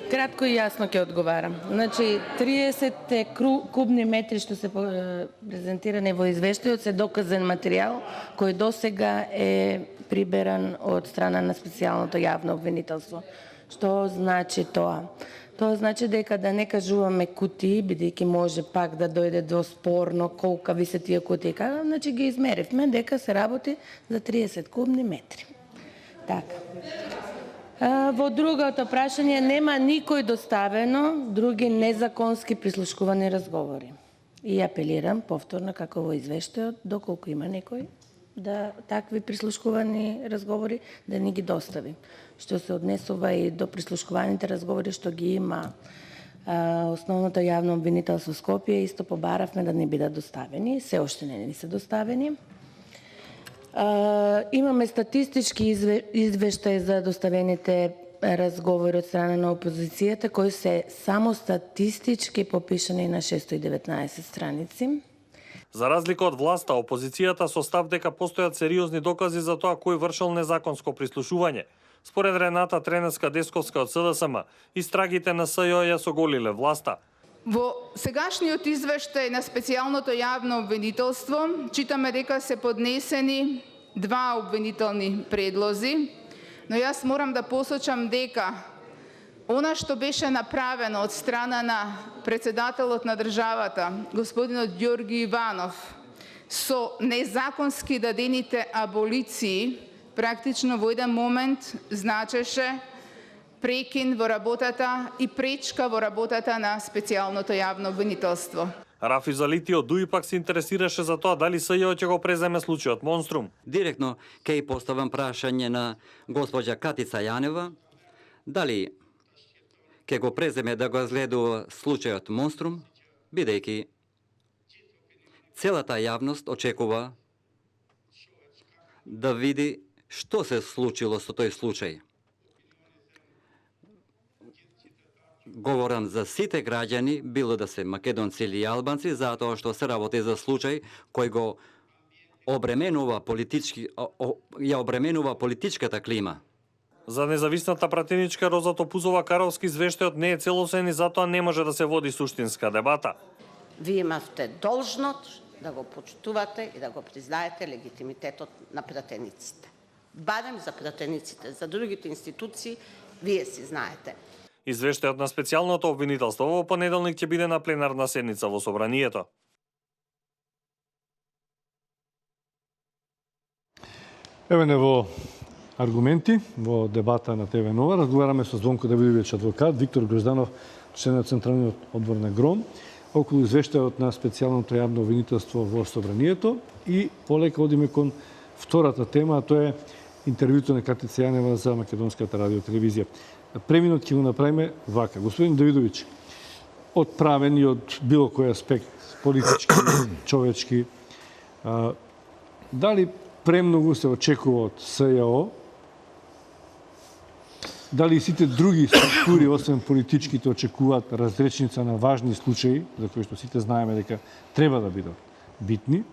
G: Кратко и јасно ќе одговарам. Значи, 30 кубни метри што се презентирани во извештајот се доказен материјал кој досега е приберан од страна на специјалното јавно обвинителство. Што значи тоа? Тоа значи дека да не кажуваме кутии, бидејќи може пак да дојде до спорно колкави се тие кутии. Значи ги измеревме дека се работи за 30 кубни метри. Така. Во другото прашање нема никој доставено други незаконски прислушкувани разговори. И апелирам повторно како во извештајот, доколку има некој да такви прислушкувани разговори да ни ги достави. Што се однесува и до прислушкуваните разговори што ги има основното јавно обвинителство Скопје, исто побаравме да ни бидат доставени, се уште не ни се доставени. Имаме статистички извештај за доставените разговори од страна на опозицијата, кои се само статистички попишани на 619 страници.
D: За разлика од власта, опозицијата со став дека постојат сериозни докази за тоа кој вршил незаконско прислушување. Според Рената Треневска-Десковска од СДСМ, истрагите на СЈО ја соголиле власта.
H: Во сегашниот извештај на специјалното јавно обвинителство читаме дека се поднесени 2 обвинителни предлози, но јас морам да посочам дека она што беше направено од страна на председателот на државата, господинот Ѓорги Иванов, со незаконски дадените аболиции практично во еден момент значеше прекин во работата и пречка во работата на специјалното јавно обвинителство.
D: Рафи Залитио дуи пак се интересираше за тоа дали СЈО ќе го преземе случајот Монструм.
I: Директно ќе поставам прашање на госпоѓа Катица Јанева, дали ќе го преземе да го изгледува случајот Монструм, бидејќи целата јавност очекува да види што се случило со тој случај. Говорам за сите граѓани, било да се македонци или албанци, затоа што се работи за случај кој го обременува политичката клима.
D: За независната пратеничка Роза Топузова Каровски извештајот не е целосен и затоа не може да се води суштинска дебата.
J: Вие имавте должност да го почитувате и да го признаете легитимитетот на пратениците. Барем за пратениците, за другите институции, вие си знаете.
D: Извештајот на специјалното обвинителство во понеделник ќе биде на пленарна седница во Собранието.
A: Еве не во аргументи, во дебата на ТВ Нова, разговараме со Звонко Давидовиќ адвокат, Виктор Грозданов, член на Централниот одбор на ГРОМ, околу извештајот на специјалното јавно обвинителство во Собранието и полека одиме кон втората тема, а тоа е интервјуто на Катица Јанева за Македонската радиотелевизија. Преминот ќе го направиме вака. Господин Давидовиќ, од правен и од било кој аспект, политички, човечки, дали премногу се очекува од СЈО, дали сите други структури, освен политичките, очекуваат разречница на важни случаи, за кои што сите знаеме дека треба да бидат битни.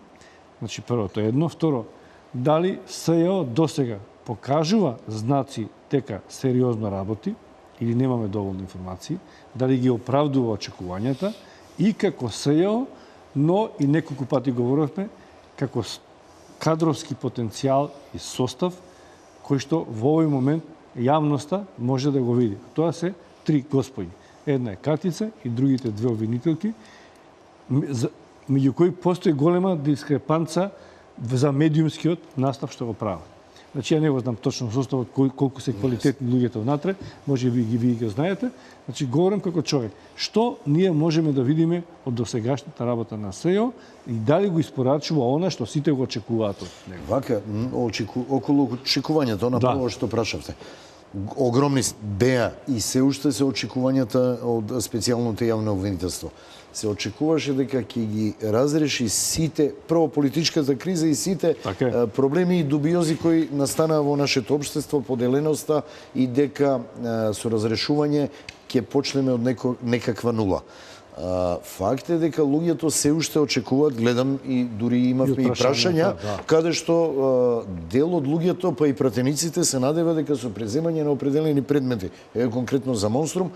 A: Значи, првото е едно. Второ, дали СЈО досега покажува знаци дека сериозно работи или немаме доволно информации, дали ги оправдува очекувањата и како СЈО, но и неколку пати говоревме, како кадровски потенцијал и состав кој што во овој момент јавноста може да го види. Тоа се три господи. Една е Катица и другите две обвинителки, меѓу кои постои голема дискрепанца за медиумскиот настав што го прават. Значи, ја не го знам точно составот колку се квалитетни луѓето внатре, може би вие ги знаете. Значи, говорам како човек. Што ние можеме да видиме од досегашната работа на СЈО и дали го испорачува она што сите го очекуваат од него?
C: Вака, околу очекувањето на прво што прашавте. Огромни беа и се уште се очекувањата од специјалното јавно обвинителство. Се очекуваше дека ќе ги разреши сите, прво политичката криза и сите проблеми и дубиози кои настанаа во нашето општество, поделеноста и дека со разрешување ќе почнеме од некаква нула. Факт е дека луѓето се уште очекуваат, гледам и дури имавме и прашања, каде што дел од луѓето, па и пратениците се надева дека со преземање на определени предмети, еве конкретно за Монструм,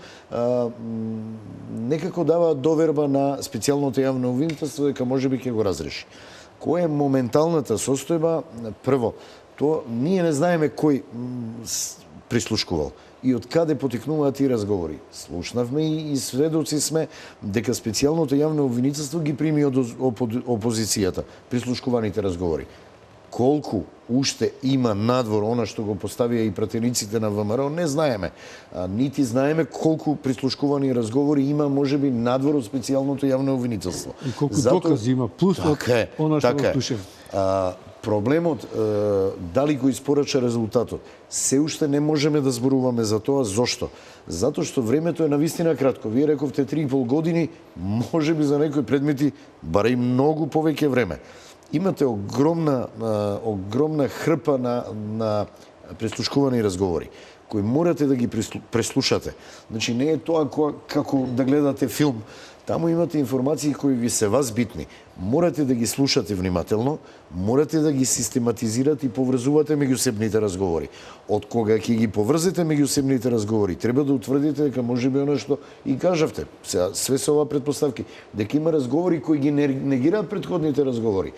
C: некако дава доверба на специјалното јавно обвинителство дека можеби ќе го разреши. Која е моменталната состојба? Прво, тоа ние не знаеме кој прислушкувал и од каде потекнуваат тие разговори. Слушнавме и сведоци сме дека специјалното јавно обвинителство ги прими од опозицијата прислушкуваните разговори. Колку уште има надвор она што го поставија и пратениците на ВМРО, не знаеме. Нити знаеме колку прислушкувани разговори има можеби надвор од специјалното јавно обвинителство.
A: И колку докази има плюс од она што го слушаме.
C: Проблемот, дали го испорача резултатот, се уште не можеме да зборуваме за тоа. Зошто? Затоа што времето е навистина кратко. Вие рековте 3,5 години, можеби за некои предмети, баре и многу повеќе време. Имате огромна хрпа на прислушкувани разговори, кои морате да ги преслушате. Значи, не е тоа како да гледате филм. Таму имате информации кои ви се вас битни. Морате да ги слушате внимателно, морате да ги систематизирате и поврзувате меѓусебните разговори. Од кога ќе ги поврзете меѓусебните разговори, треба да утврдите дека можеби оно што и кажавте, све со ова предпоставки, дека има разговори кои ги негираат претходните разговори.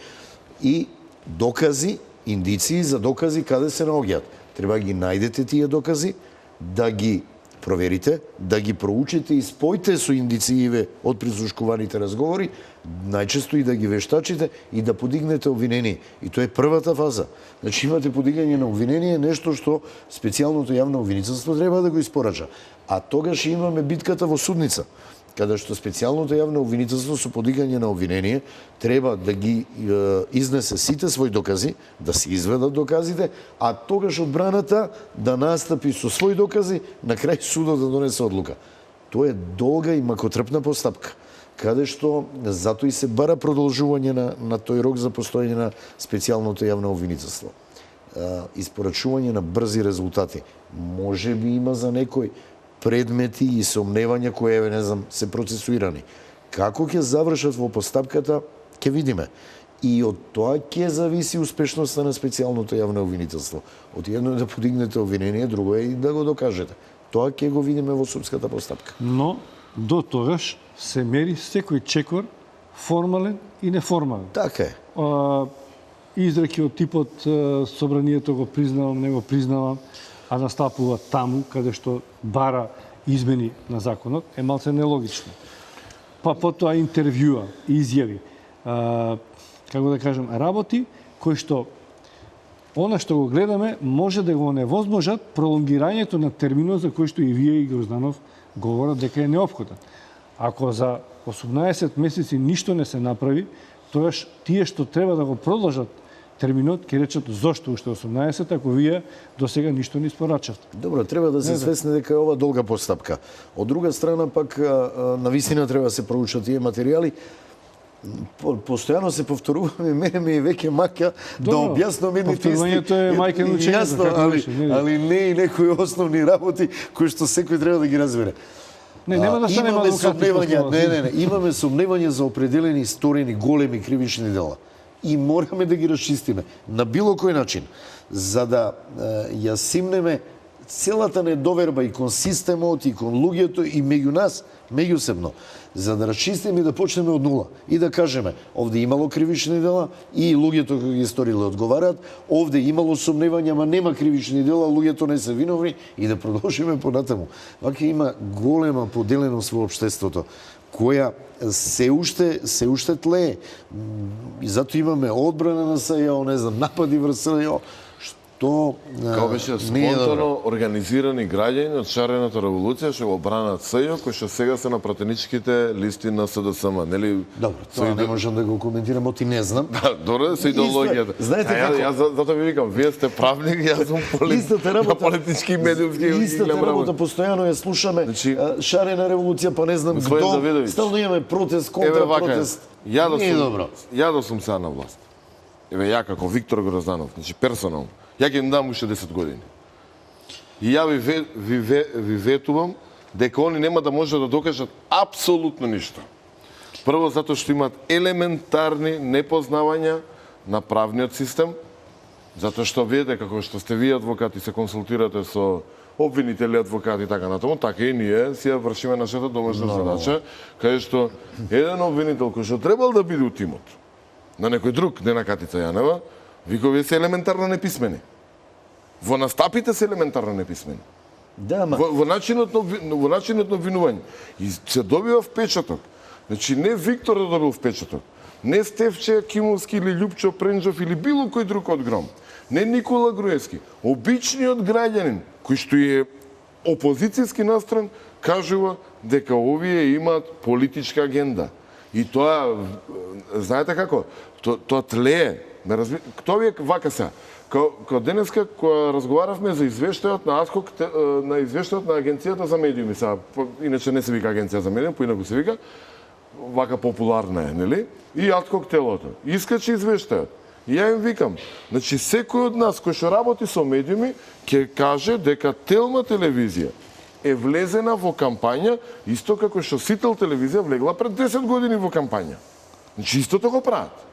C: И докази, индиции за докази каде се наоѓаат. Треба да ги најдете тие докази, да ги проверите, да ги проучите и спојте со индицииве од прислушкуваните разговори, најчесто и да ги вештачите и да подигнете обвинение. И тоа е првата фаза. Значи имате подигање на обвинение, нешто што специјалното јавно обвинителство треба да го испорача. А тогаш имаме битката во судница, каде што специјалното јавно обвинителство со подигање на обвинение треба да ги изнесе сите своји докази, да се изведат доказите, а тогаш одбраната да настапи со своји докази, на крај судот да донесе одлука. Тоа е долга и макотрпна постапка, каде што затоа и се бара продолжување на тој рок за постоење на специјалното јавно обвинителство. Испорачување на брзи резултати. Може би има за некој предмети и сомневања кои, не знам, се процесуирани. Како ќе завршат во постапката, ќе видиме. И од тоа ќе зависи успешноста на специјалното јавно обвинителство. Од едно е да подигнете обвинение, друго е и да го докажете. Тоа ќе го видиме во судската постапка.
A: Но до тогаш се мери секој чекор формален и неформален.
C: Така е.
A: Изреки од типот собранието го признавам, не го признавам, а настапува таму каде што бара измени на законот, е малце нелогично. Па потоа интервјуа, изјави, како да кажем, работи кои што она што го гледаме може да го невозможат пролонгирањето на терминот за кој што и вие и Грозданов говорат дека е неопходен. Ако за 18 месеци ништо не се направи, тогаш тие што треба да го продолжат терминот ќе речат зошто уште 18 ако вие до сега ништо не испорачавте.
C: Добро, треба да се свесни дека е ова долга постапка. Од друга страна пак навистина треба да се проучат тие материјали. Постојано се повторуваме, мене ми е веќе мака да објаснам едните
A: повторувањето е мајка на учењето,
C: али не и некои основни работи кои што секој треба да ги разбере.
A: Нема да станеме адвокати.
C: Имаме сомневања за определени сторени големи кривични дела. И мораме да ги расчистиме на било кој начин, за да ја симнеме целата недоверба и кон системот, и кон луѓето, и меѓу нас, меѓусебно, за да расчистиме и да почнеме од нула. И да кажеме, овде имало кривични дела и луѓето кои ги сториле одговараат, овде имало сомневања, ама нема кривични дела, луѓето не се виновни и да продолжиме понатаму. Вака има голема поделеност во општеството, која се уште тлее. И затоа имаме одбрана на СЈО, не знам, напади врз СЈО, што
B: Као беше спонтано организирани граѓани од шарената револуција што го бранат СЈО, кои што сега се на пратеничките листи на СДСМ, нели?
C: Добро, тоа не можам да го коментирам, оти не знам.
B: Добро, се идеологијата.
C: Знаете како?
B: Јас затоа ви викам, вие сте правник, јас сум политички и медиумски.
C: Истата работа постојано ја слушаме, шарена револуција, па не знам кдо, стално имаме протест, контрапротест.
B: Ја да сум сега на власт. Еве ја како Виктор Грозданов, значи персонално, ја ќе им дам уште 10 години. И ја ви ветувам дека они нема да можат да докажат апсолутно ништо. Прво затоа што имаат елементарни непознавања на правниот систем, затоа што видите како што сте вие адвокати се консултирате со обвинители, адвокати и така натаму, така и ние си ја вршиме нашата домашна задача, каде што еден обвинител кој што требал да биде у тимот на некој друг, не на Катица Јанева, вика, вие се елементарно неписмени. Во настапите се елементарно неписмени.
C: Да,
B: во начинот на обвинување. И се добива впечаток. Значи, не Виктор да добил впечаток, не Стефче Кимовски или Љупчо Пренџов или било кој друг од Гром, не Никола Груевски, обичниот граѓанин, кој што е опозицијски настроен, кажува дека овие имаат политичка агенда. И тоа, знаете како, тоа тлее. Тоа ви е вака сега. Као денеска, кога разговаравме за извештајот на АДХОК, на извештајот на Агенцијата за медиуми, сега, иначе не се вика Агенција за медиуми, поинаку се вика, вака популарна е, нели? И АДХОК телото. Искачи извештајот. И ја им викам, значи секој од нас кој што работи со медиуми, ќе каже дека Телма телевизија е влезена во кампања, исто како што Сител телевизија влегла пред 10 години во кампања. Значи, истото го прават.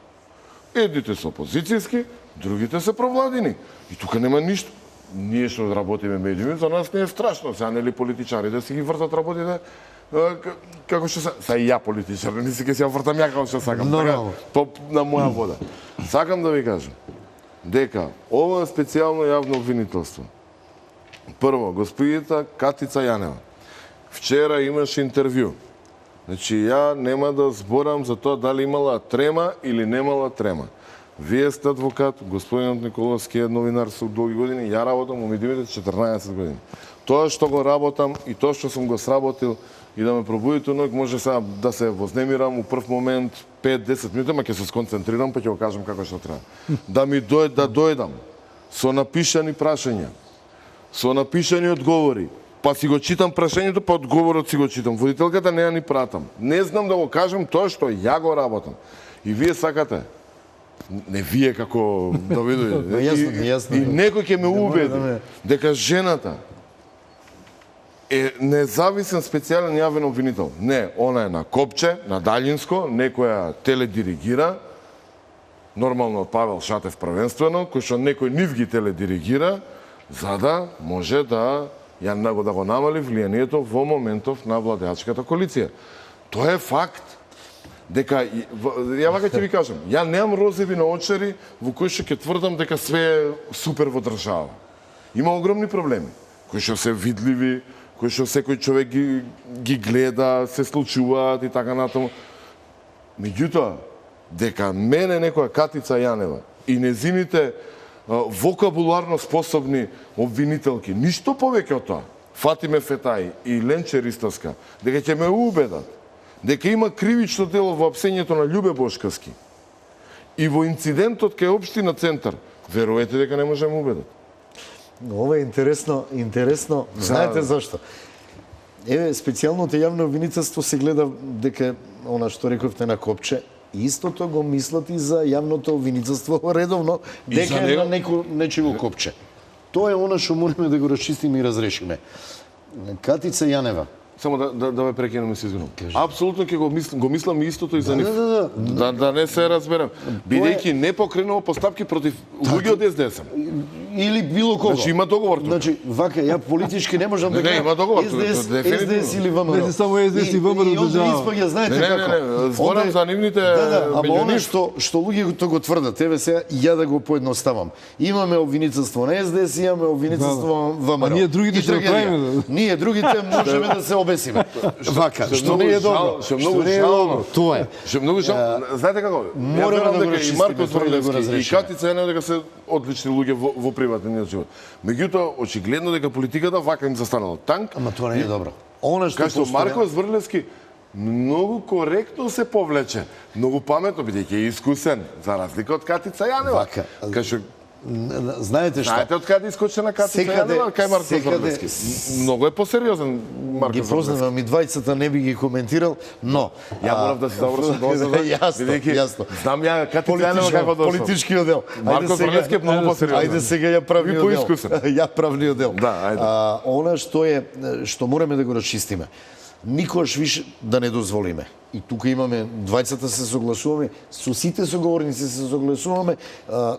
B: Едните се опозицијски, другите се провладини. И тука нема ништо. Ние што работиме медиуми, за нас не е страшно. Сега нели политичари да си ги вртат работите како што са и ја политичар, не си ќе си ја вртам ја како што сакам. На моја вода. Сакам да ви кажам дека ова специјално јавно обвинителство Прво, господица Катица Јанева. Вчера имаше интервју. Значи, ја нема да зборам за тоа дали имала трема или немала трема. Вие сте адвокат, господинот Николовски е новинар со долги години, ја работам у медиумите 14 години. Тоа што го работам и тоа што сум го сработил и да ме пробудите ноќ, може сега да се вознемирам у прв момент 5-10 минути, ма ќе се сконцентрирам, па ќе го кажам како што треба. Да ми дојдам со напишани прашања, со напишани одговори, па си го читам прашањето, па одговорот си го читам. Водителката не ја ни пратам. Не знам да го кажам тоа што ја го работам. И вие сакате, не вие како Давидови,
C: Јасно.
B: и некој ќе ме убеди дека жената е независен специјален јавен обвинител. Не, она е на копче, на далјинско, некоја теледиригира, нормално од Павел Шатев првенствено, кој што некој нив ги теледиригира, за да може да да го намали влијанието во моментов на владеачката коалиција. Тоа е факт. Дека, ја вака ќе ви кажам, ја немам розеви на очари во кои што ќе тврдам дека све е супер во држава. Има огромни проблеми, кои што се видливи, кои што секој човек ги гледа, се случуваат и така натаму. Меѓутоа, дека мене некоја Катица Јанева и незините вокабуларно способни обвинителки, ништо повеќе од тоа, Фатиме Фетај и Ленче Ристовска, дека ќе ме убедат дека има кривично дело во апсењето на Љубе Бошкарски и во инцидентот кај Општина Центар, верувате дека не може да ме убедат.
C: Ова е интересно. Знаете зашто? Еве, специјалното јавно обвинителство се гледа дека, она што рековте на копче, истото го мислат и за јавното обвинителство редовно, дека е на нечиво копче. Тоа е она што можеме да го расчистиме и разрешиме. Катица Јанева.
B: Само да ме прекинем и се извинувам. Апсолутно ќе го мислам истото и за нив. Да не се разберем. Бидејќи не покренува постапки против луѓе од СДС.
C: Или било кого.
B: Значи има договор тука.
C: Значи, вака, ја политички не можам да
B: кажам. Не, има договор.
C: СДС или ВМРО.
A: Не само СДС и ВМРО
C: и onda испаѓа, знаете како.
B: Не, зборам за нивните
C: ама она што луѓето го тврдат, еве сега ја да го поедноставам. Имаме обвинителство на СДС, имаме обвинителство во ВМРО.
A: А ние другите што правиме?
C: Ние другите можеме да се обесиме. Вака, што не е добро.
B: Што многу жално.
C: Тоа е.
B: Што многу жално. Знаете како?
C: Мораме да го
B: и Марко Зврлевски и Катица Јанева дека се одлични луѓе во приватниот живот. Меѓутоа, очигледно дека политиката вака им застанала танк.
C: Ама тоа не е добро. Она
B: што Марко Зврлевски многу коректно се повлече, многу паметно, бидејќи е искусен, за разлика од Катица Јанева.
C: Знаете што?
B: Знаете од каде искоче на Катица Јанева, кај Марко Зврлевски. Многу е посериозен Марко
C: Зврлевски. Ги познавам и двајцата, не би ги коментирал, но
B: ја морав да се завршам
C: Јасно.
B: Знам ја Катица Јанева како дошол.
C: Политички оддел.
B: Марко Зврлевски е многу посериозен.
C: Ајде сега ја правни оддел. Ја правни оддел.
B: Да, ајде.
C: Она што мораме да го расчистиме. Никош више да не дозволиме. И тука имаме, двајцата се согласуваме, со сите соговорници се согласуваме,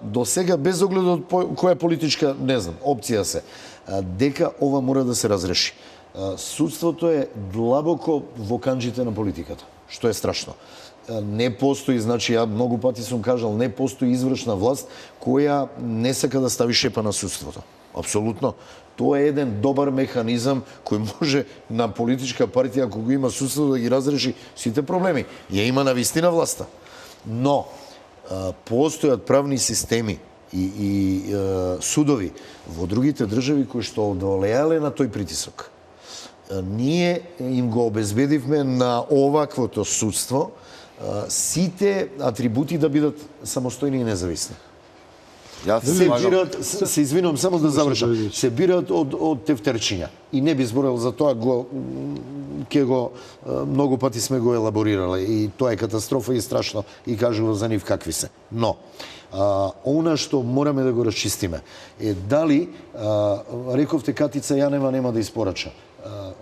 C: до сега без оглед од која политичка, не знам, опција се, дека ова мора да се разреши. Судството е длабоко во канџите на политиката, што е страшно. Не постои, значи, ја многу пати сум кажал, не постои извршна власт која не сака да стави шепа на судството. Апсолутно. Тоа е еден добар механизам кој може на политичка партија, ако го има судство, да ги разреши сите проблеми. Ја има на вистина власта. Но, постојат правни системи и судови во другите држави кои што одолеале на тој притисок. Ние им го обезбедивме на оваквото судство сите атрибути да бидат самостојни и независни. Се извинувам, само да завршам. Се бираат од тефтерчиња. И не би зборел за тоа, многу пати сме го елаборирале. И тоа е катастрофа и страшно и кажува за нив какви се. Но, она што мораме да го расчистиме е дали, рековте Катица Јанева нема да испорача.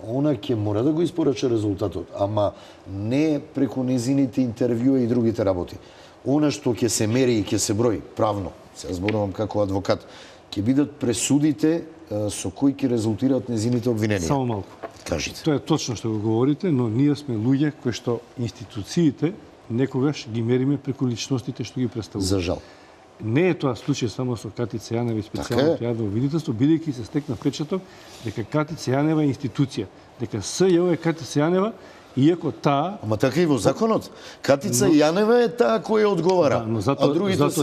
C: Она ќе мора да го испорача резултатот, ама не преку незините интервјуа и другите работи. Она што ќе се мери и ќе се брои правно, се зборувам како адвокат, ќе бидат пресудите со кои ќе резултираат незините обвиненија.
A: Само малку.
C: Кажите.
A: Тоа е точно што го говорите, но ние сме луѓе кои што институциите некогаш ги мериме преку личностите што ги представуваат.
C: За жал.
A: не е тоа случај само со Катица Јанева и специјалното јавно обвинителство, бидејќи се стекна впечаток дека Катица Јанева е институција, дека СЈО е Катица Јанева, иако таа...
C: Ама така и во законот. Катица Јанева е таа која одговара.
A: Да, но затоа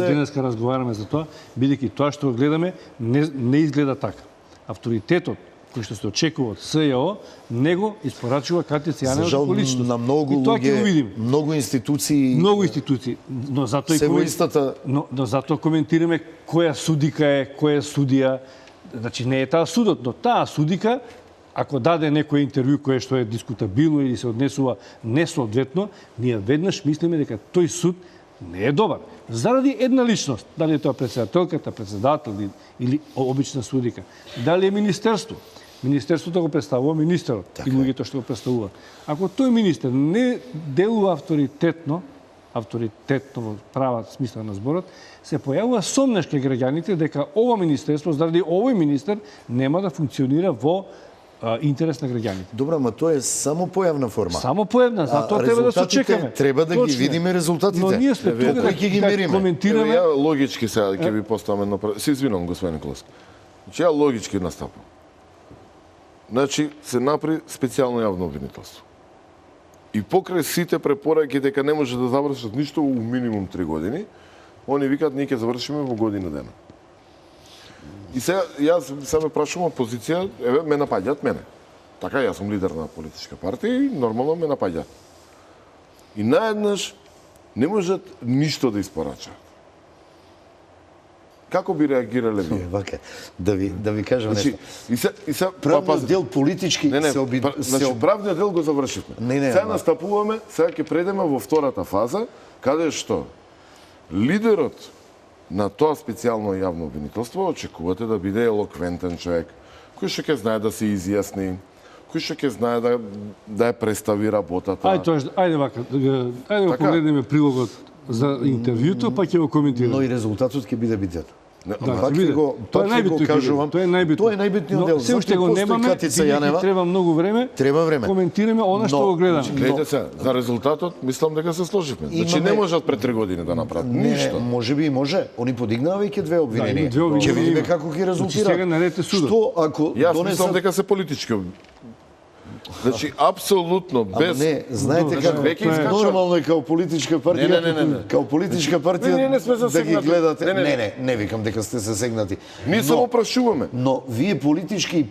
A: денеска разговараме за тоа, бидејќи тоа што го гледаме не изгледа така. Авторитетот кој што се очекува од СЈО, него испорачува Катица Јанева за личност.
C: На многу луѓе, многу институции,
A: но затоа
C: се во истата...
A: но затоа коментираме која судика е, која судија. Значи не е таа судот, но таа судика ако даде некој интервју кое што е дискутабилно или се однесува несоодветно, ние веднаш мислиме дека тој суд не е добар. Заради една личност, дали е тоа председателката, председател или обична судика, дали е министерство. Министерството го представува министерот и луѓето што го представуваат. Ако тој министер не делува авторитетно во прават смисла на зборот, се појавува сомнеш кај граѓаните дека ова министерство, заради овој министер, нема да функционира во интерес на граѓаните.
C: Добро, ама тоа е само појавна форма.
A: Само појавна, затоа треба да се чекаме.
C: Треба да ги видиме резултатите.
A: Но ние сме тука да
C: ги мериме.
A: Коментираме.
B: Ја логички сега ќе ви поставам едно... Се извинувам, господин Николовски. Значи, ја логички настапам. Значи, се направи специјално јавно обвинителство. И покрај сите препораки дека не може да завршат ништо у минимум 3 години, они викаат ние ќе завршиме во година дена. И сега, јас ме прашувам опозиција, еве, ме напаѓаат мене. Така, јас сум лидер на политичка партија и нормално ме напаѓаат. И наеднаш не можат ништо да испорачаат. Како би реагирале вие?
C: Вака, да ви кажам нешто.
B: И се
C: правниот дел политички се
B: Значи, правниот дел го завршивме. Сега настапуваме, сега ќе предеме во втората фаза, каде што лидерот на тоа специјално јавно обвинителство очекувате да биде елоквентен човек, кој што ќе знае да се изјасни, кој што ќе знае да ја представи работата.
A: Ајде вака, ајде го погледнеме прилогот за интервјуто, па ќе го коментираме.
C: Но и резултатот ќе биде битен.
A: Тоа е најбитниот дел. Се уште го немаме, треба многу време. Коментираме она што го гледаме.
B: Гледате се, за резултатот мислам дека се сложивме. Значи не можат пред 3 години да направат ништо.
C: Можеби и може. Они подигнаа веќе 2 обвинени. Ќе видиме како ќе резултира.
A: Сега нарете судот.
C: Што ако
B: јас мислам дека се политички. Значи, апсолутно, без...
C: Не, знаете како, нормално е као политичка партија, као политичка партија да ги гледате. Не викам дека сте се сегнати.
B: Ние само прашуваме.
C: Но вие политички и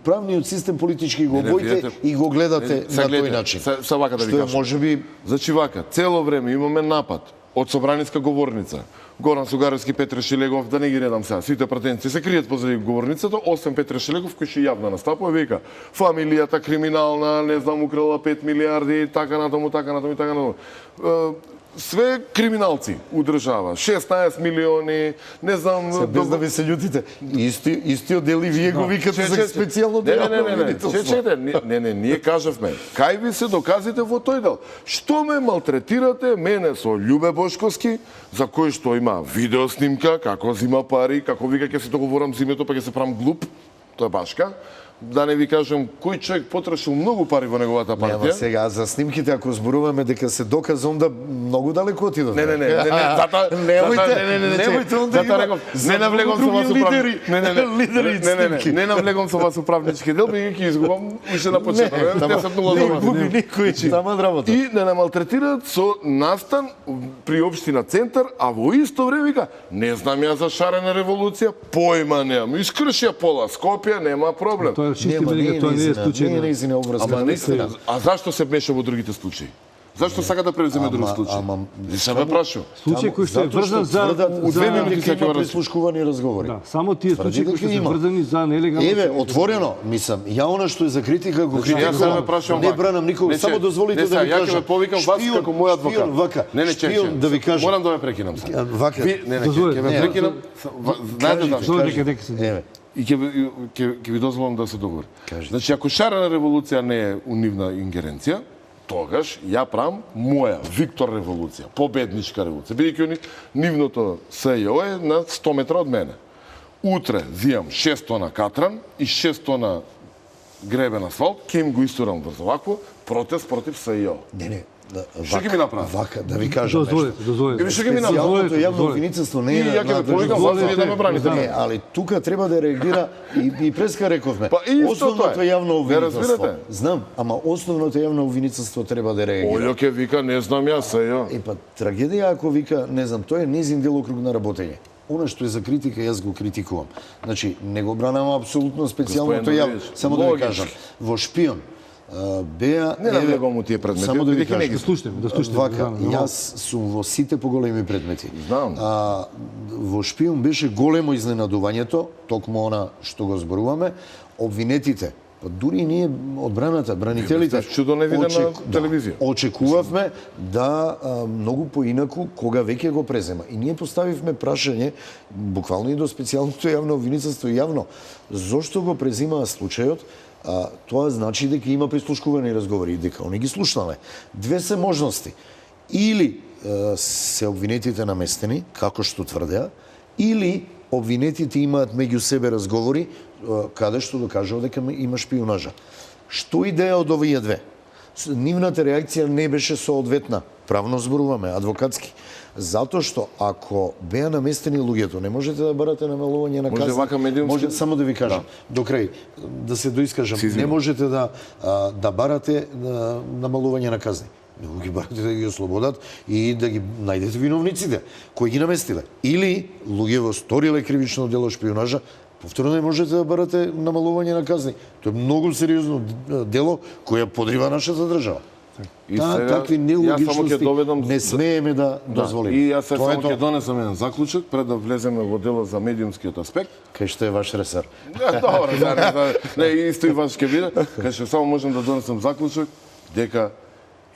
C: правниот систем политички го боите и го гледате на тој начин.
B: Са вака да ви кажам.
C: Што можеби...
B: Значи вака, цело време имаме напад од собраниска говорница. Горан Сугаревски, Петре Шилегов, да не ги редам сега, сите пратеници се кријат позади говорницата, освен Петре Шилегов, кој ќе јавно настапува, вика, фамилијата криминална, не знам, украла 5 милиарди, така натаму. Све криминалци у држава, 16 милиони, не знам...
C: Без да ви се љутите, истиот дел и вие го викате за специјално јавно обвинителство.
B: Не, ние кажавме, кај ви се доказите во тој дел? Што ме малтретирате, мене со Љубе Бошковски, за кој што има видеоснимка, како зима пари, како вика ќе се договорам зимето, па ќе се правам глуп, тоа е башка. Да не ви кажам кој човек потрошил многу пари во неговата партија.
C: Нема сега за снимките ако зборуваме дека се доказа онда многу далеко отидов.
B: Не,
C: немојте онда
B: не навлегам со вас управнички. Не навлегам со вас управнички дел, бидејќи изгубам уште на почеток. 10-0 за вас.
C: Никој таман работа.
B: И не малтретираат со настан при општина Центар, а во исто време вика, не знам ја за шарена револуција, појма немам. Искршија пола Скопје, нема проблем. А зашто се меша во другите случаи? Зашто сака да превземе друг случај? Се ме прашува.
A: Случај кој што е врзан за
B: 2 минути ќе ќе
C: прислушкувани разговори.
A: Да, само тие случаи кои што се врзани за нелегално.
C: Еве, отворено, мислам, ја она што е за критика го критикувам. Не бранам никого, само дозволите да ви кажам.
B: Ја ќе ме повикам вас како мој адвокат.
C: Шпион, да ви кажам.
B: Морам да ме прекинам сега.
C: Вака.
B: Ќе ме прекинам. Знаете
A: зашто?
B: И ќе ви дозволам да се договори. Значи, ако шарена револуција не е унивна ингеренција, тогаш ја правам моја Виктор револуција, победничка револуција. Бидејќи нивното СЈО е на 100 метра од мене. Утре зијам 6 тона катран и 6 тона гребен асфалт, ќе им го истурам врз овакво протест против СЈО.
C: Не,
B: Што ќе ми направи?
C: Вака, да ви кажам нешто.
A: Дозволете.
B: Што ќе ми направи?
C: Специјалното јавно обвинителство не е
B: ја ќе повикам вас вие да ме браните.
C: Не, али тука треба да реагира и преска рековме.
B: Па истото
C: Основното
B: е.
C: јавно
B: Не
C: обвинителство.
B: разбирате?
C: Знам, ама основното јавно обвинителство треба да реагира.
B: Олјо ќе вика, не знам јас, ја.
C: Па трагедија ако вика, не знам, тој е незин делокруг на работење. Она што е за критика, јас го критикувам. Значи, не го бранам апсолутно специјалното јавно. Само да ви кажам, во шпион, Беа
B: Не навлегувам у тие предмети.
C: Само да ви
B: бидејќи не
C: кажам.
B: ги
A: Да слушнеме.
C: Вака, јас сум во сите поголеми предмети.
B: Знам.
C: Во шпион беше големо изненадувањето, токму она што го зборуваме, обвинетите, па дури и ние одбраната, бранителите,
B: чудо не виде на телевизија.
C: Очекувавме да многу поинаку кога веќе го презема. И ние поставивме прашање, буквално и до специјалното јавно обвинителство јавно, зошто го презимаа случајот. Тоа значи дека има прислушкувани разговори, дека они ги слушнале. Две се можности. Или се обвинетите наместени, како што тврдеа, или обвинетите имаат меѓу себе разговори каде што докажува дека има шпионажа. Што идеја од овие две? Нивната реакција не беше соодветна. Правно зборуваме, адвокатски. Затоа што ако беа наместени луѓето, не можете да барате намалување на казни.
B: Може вака медиумски?
C: Може, само да ви кажам, до крај, да се доискажам, не можете да барате намалување на казни. Него ги барате да ги ослободат и да ги најдете виновниците кои ги наместиле. Или луѓе сториле кривично дело шпионажа, повторно не можете да барате намалување на казни. Тоа е многу сериозно дело кое подрива нашата држава.
B: И сега,
C: такви нелогичности не смееме да дозволиме.
B: И јас само ќе донесам еден заклучок пред да влеземе во дело за медиумскиот аспект.
C: Кај што е ваш ресор?
B: Добро, не, исто и ваш ќе биде. Кај што само можам да донесам заклучок дека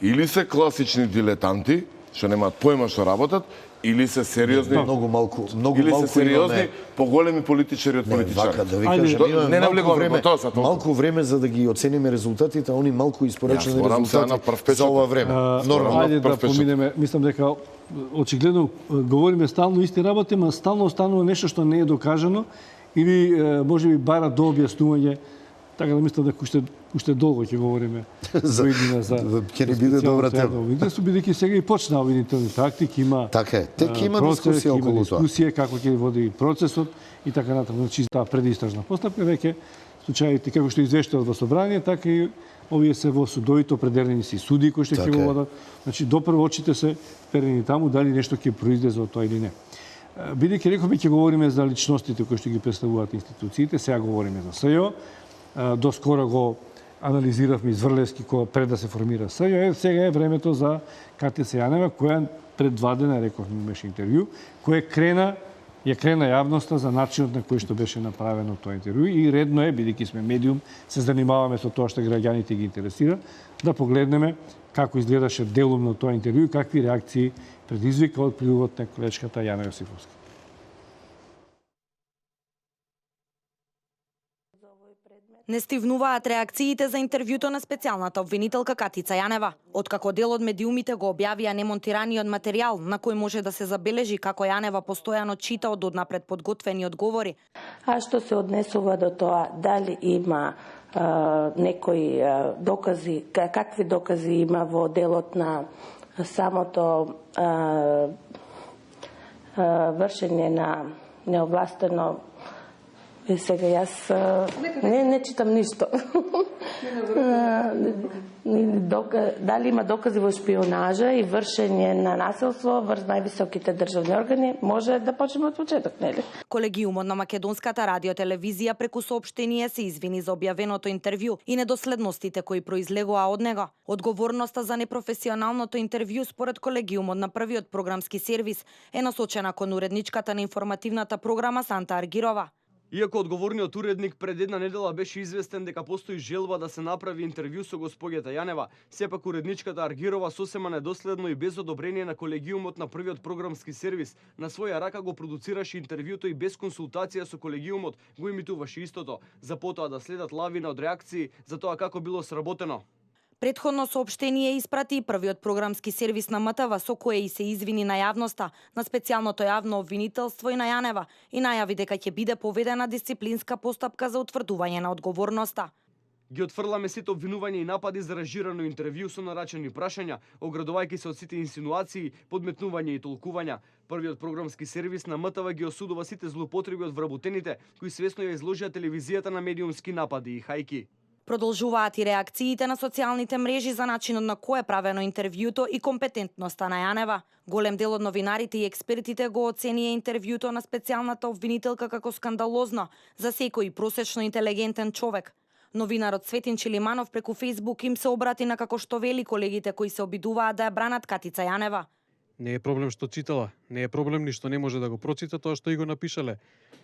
B: или се класични дилетанти, што немаат појма што работат, или се сериозни,
C: многу малку
B: или се сериозни, поголеми политичари од политичари.
C: Вака, да ви кажам,
B: не навлегуваме во тоа,
C: малку време за да ги оцениме резултатите, они малку испорачени
B: на
C: резултати за ова време.
A: Нормално. Ајде да поминеме, мислам дека очигледно говориме стално исти работи, ма стално останува нешто што не е докажано или можеби бара до објаснување. Така да мислам дека уште долго ќе говориме
C: за ќе ни биде добра тема.
A: Бидејќи сега и почна обвинителни практики, има
C: така е. Тек има дискусија околу тоа.
A: Дискусија како ќе води процесот и така натаму. Значи таа предистражна постапка веќе случаите како што извештаат во собрание, така и овие се во судовите определени си суди кои што ќе го водат. Значи допрво очите се перени таму дали нешто ќе произлезе од тоа или не. Бидејќи рековме ќе говориме за личностите кои што ги представуваат институциите, сега говориме за СЈО. Доскоро го анализиравме изврлески пред да се формира СЈО. Сега е времето за Катица Јанева, која пред 2 дена, рековме, имаше интервју, која ја крена јавноста за начинот на кој што беше направено тоа интервју и редно е, бидејќи сме медиум, се занимаваме со тоа што граѓаните ги интересира, да погледнеме како изгледаше делумно тоа интервју и какви реакции предизвика од прилогот на колечката Јана Јосифовска.
K: Не стивнуваат реакциите за интервјуто на специјалната обвинителка Катица Јанева. Откако дел од медиумите го објавија немонтираниот материјал на кој може да се забележи како Јанева постојано чита од однапред подготвени одговори.
F: А што се однесува до тоа, дали има некои докази, какви докази има во делот на самото вршење на неовластено. Сега јас не читам ништо. Дали има докази во шпионажа и вршење на насилство врз највисоките државни органи, може да почнеме од почеток, нели?
K: Колегиумот на Македонската радиотелевизија преку соопштение се извини за објавеното интервју и недоследностите кои произлегоа од него. Одговорноста за непрофесионалното интервју според колегиумот на првиот програмски сервис е насочена кон уредничката на информативната програма Санта Аргирова.
L: Иако одговорниот уредник пред една недела беше известен дека постои желба да се направи интервју со госпоѓата Јанева, сепак уредничката Аргирова сосема недоследно и без одобрение на колегиумот на првиот програмски сервис на своја рака го продуцираше интервјуто и без консултација со колегиумот го имитуваше истото, за потоа да следат лавина од реакции за тоа како било сработено.
K: Предходно соопштение испрати и првиот програмски сервис на МТВ со кое и се извини на јавноста, на специјалното јавно обвинителство и на Јанева и најави дека ќе биде поведена дисциплинска постапка за утврдување на одговорноста.
L: Ги отфрламе сите обвинувања и напади за ражирано интервју со нарачани прашања, оградувајќи се од сите инсинуации, подметнувања и толкувања. Првиот програмски сервис на МТВ ги осудува сите злоупотреби од вработените, кои свесно ја изложија телевизијата на медиумски напади и хајки.
K: Продолжуваат и реакциите на социјалните мрежи за начинот на кој е правено интервјуто и компетентноста на Јанева. Голем дел од новинарите и експертите го оценија интервјуто на специјалната обвинителка како скандалозно за секој просечно интелигентен човек. Новинарот Цветин Чилиманов преку Фејсбук им се обрати на како што вели колегите кои се обидуваат да ја бранат Катица Јанева.
M: Не е проблем што читала, не е проблем ни што не може да го прочита тоа што и го напишале.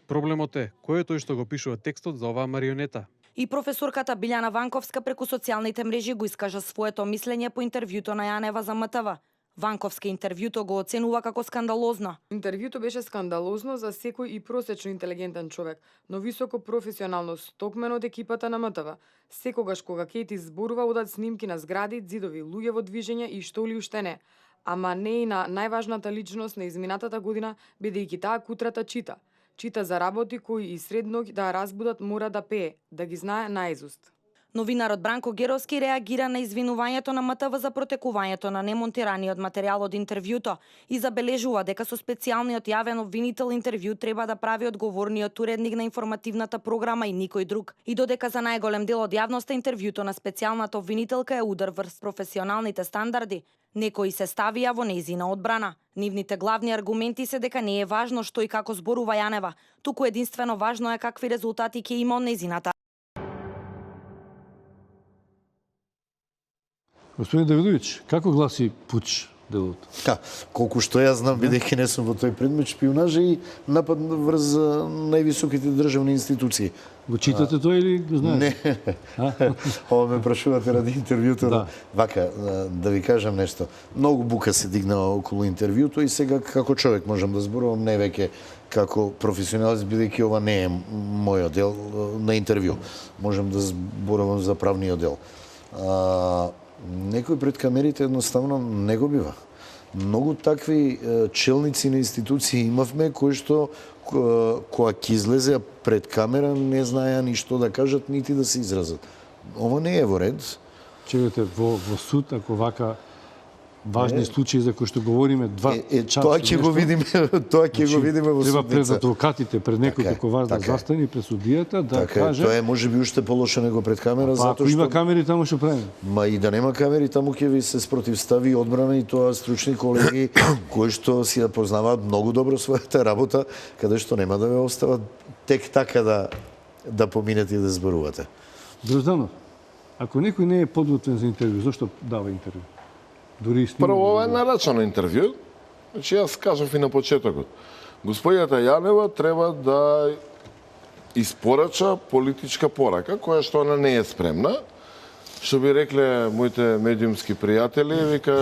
M: Проблемот е кој е тој што го пишува текстот за оваа марионета.
K: И професорката Билјана Ванковска преку социјалните мрежи го искажа своето мислење по интервјуто на Јанева за МТВ. Ванковска интервјуто го оценува како скандалозно.
N: Интервјуто беше скандалозно за секој и просечно интелигентен човек, но високо професионално стокмен од екипата на МТВ. Секогаш кога Кейти зборува одат снимки на згради, ѕидови, луѓе во движење и што ли уште не. Ама не и на најважната личност на изминатата година, бидејќи таа кутрата чита. Чита за работи кои и сред ноќ да ја разбудат мора да пее, да ги знае наизуст.
K: Новинарот Бранко Геровски реагира на извинувањето на МТВ за протекувањето на немонтираниот материјал од интервјуто и забележува дека со специјалниот јавен обвинител интервју треба да прави одговорниот уредник на информативната програма и никој друг. И додека за најголем дел од јавноста интервјуто на специјалната обвинителка е удар врз професионалните стандарди, некои се ставија во нејзина одбрана. Нивните главни аргументи се дека не е важно што и како зборува Јанева, туку единствено важно е какви резултати ќе има од нејзината.
A: Господин Давидовиќ, како гласи пуч делот?
C: Колку што ја знам, бидејќи не сум во тој предмет, шпионажа и напад врз највисоките државни институции.
A: Го читате тоа или го знаете?
C: Не. Ова ме прашувате ради интервјуто. Да. Вака, да ви кажам нешто. Многу бука се дигна околу интервјуто и сега како човек можам да зборувам, не веќе како професионалист, бидејќи ова не е мојот дел на интервју. Можам да зборувам за правниот дел. Некој пред камерите едноставно не го бива. Многу такви челници на институции имавме кои што кога ќе излезеа пред камера не знаеа ни што да кажат, нити да се изразат. Ова не е во ред.
A: Чекате, во суд, ако вака важни случаи за кои што говориме часа.
C: Тоа ќе го видиме, тоа ќе го видиме во судница.
A: Треба пред адвокатите, пред некој како вас да застане пред судијата да каже.
C: Тоа е можеби уште полошо него пред камера затоа што
A: ако има камери таму што правиме.
C: Ма и да нема камери таму ќе ви се спротивстави одбрана и тоа стручни колеги кои што си ја познаваат многу добро својата работа, каде што нема да ве остават тек така да поминете и да зборувате.
A: Грозданов, ако некој не е подготвен за интервју, зошто дава интервју?
B: Прво, ова е нарачано интервју. Значи, јас кажав и на почетокот. Господјата Јанева треба да испорача политичка порака, која што она не е спремна. Што би рекле моите медиумски пријатели, вика,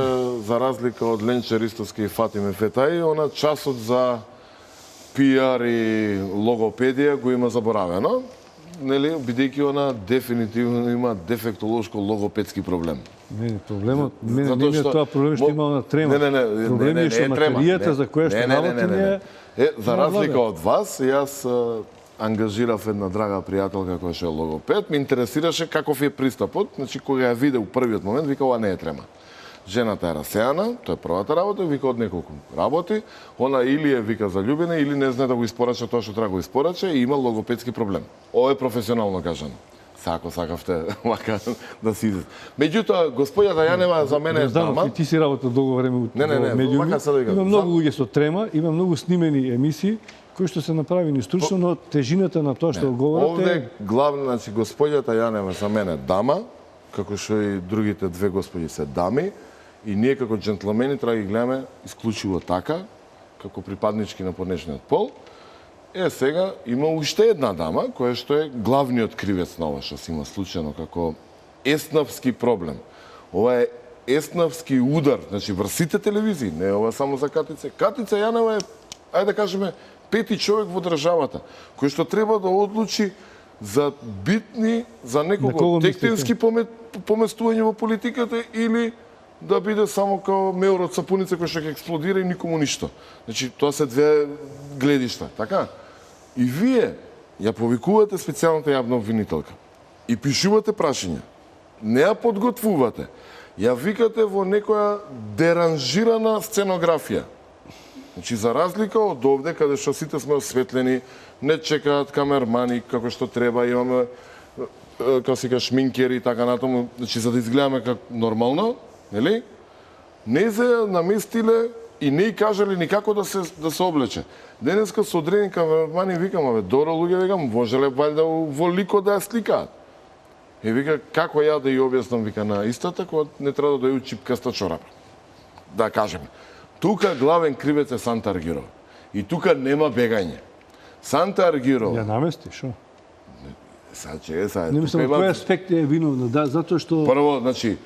B: за разлика од Ленче Ристовски и Фатиме Фетаи, она часот за пиар и логопедија го има заборавено. Нели, бидејќи она дефинитивно има дефектолошко-логопедски проблем.
A: Не, проблемот, не е тоа проблем што има на трема. Проблем е што материјата за која што работи не е...
B: За разлика од вас, јас ангажирав една драга пријателка која што е логопед, ме интересираше каков е пристапот, значи кога ја виде у првиот момент, вика ова не е трема. Жената е расеана, тоа е првата работа, вика од неколку работи, она или е вика заљубена, или не знае да го испорача тоа што треба да го испорача и има логопедски проблем. Ова е професионално кажано. Ако сакавте вака да си излез. Меѓутоа, господјата Јанева за мене е дама.
A: Ти си работа долго време во медиуми. Има многу луѓе со трема, има многу снимени емисии кои што се направени стручно, но тежината на тоа што говорите...
B: Овде главно, значи, господјата Јанева за мене е дама, како што и другите две господи се дами, и ние како джентлмени треба да ги гледаме исклучиво така, како припаднички на поднешниот пол. Сега има уште една дама, која што е главниот кривец на ова што се има случајно како еснавски проблем. Ова е еснавски удар, значи врз сите телевизии, не е ова само за Катица. Катица Јанева е, ајде да кажеме, пети човек во државата, кој што треба да одлучи за битни, за некого тектонски поместување во политиката или да биде само као меор од сапуница кој што ќе експлодира и никому ништо. Значи, тоа се две гледишта, така? И вие ја повикувате специјалната јавна обвинителка. и пишувате прашања, не ја подготвувате, ја викате во некоја деранжирана сценографија. Значи, за разлика од овде, каде што сите сме осветлени, не чекаат камермани како што треба, имаме како се кажа шминкери и така натаму, значи за да изгледаме како нормално, нели? Не се наместиле и не и кажале никако да се облече. Денеска со одредени камермани викам, абе, добро луѓе, викам, можеле валјда во лико да ја сликаат. И вика, како ја да ја објаснам, вика, на истата, кога не треба да ја чипкаста чорапа. Да кажеме. Тука главен кривец е Санта Аргирова. И тука нема бегање. Санта Аргирова...
A: Ја намести, шо?
B: Сега,
A: не мислам, кој аспект е виновна, да, затоа што...
B: Прво, значи,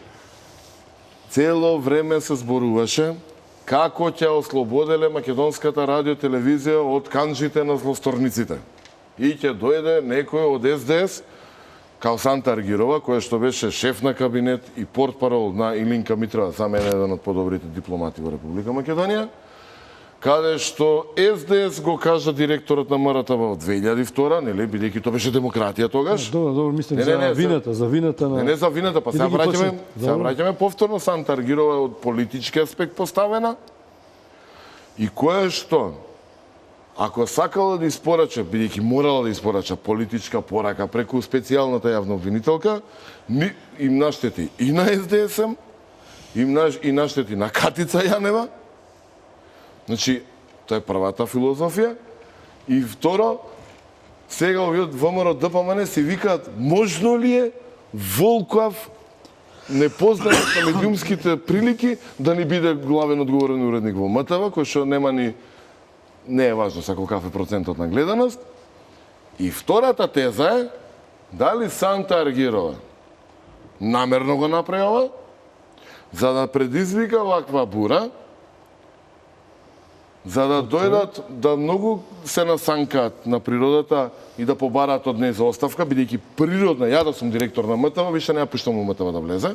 B: цело време се зборуваше како ќе ослободеле македонската радиотелевизија од канџите на злосторниците. И ќе дојде некој од СДС, као Санта Аргирова, која што беше шеф на кабинет и портпарол на Илинка Митрова, за мене еден од подобрите дипломати во Република Македонија, каде што СДС го кажа директорот на МРТВ во 2002, нели, бидејќи тоа беше демократија тогаш.
A: Добро, мислам за вината на...
B: Не за вината, па сега враќаме повторно Санта Аргирова од политички аспект поставена, и која што, ако сакала да испорача, бидејќи морала да испорача политичка порака преку специјалната јавна обвинителка, им наштети и на СДСМ, и наштети на Катица Јанева. Значи, тоа е првата филозофија. И второ, сега овие ВМРО ДПМН си викаат, можно ли е Волков, непознат на медиумските прилики, да ни биде главен одговорен уредник во МТВ, кој што нема ни... Не е важно сако каков е процентот на гледаност. И втората теза е, дали Санта Аргирова намерно го направи ова, за да предизвика ваква бура, за да дојдат да многу се насанкаат на природата и да побараат од неја оставка, бидејќи природна, ја да сум директор на МТВ, више не ја пуштам во МТВ да влезе.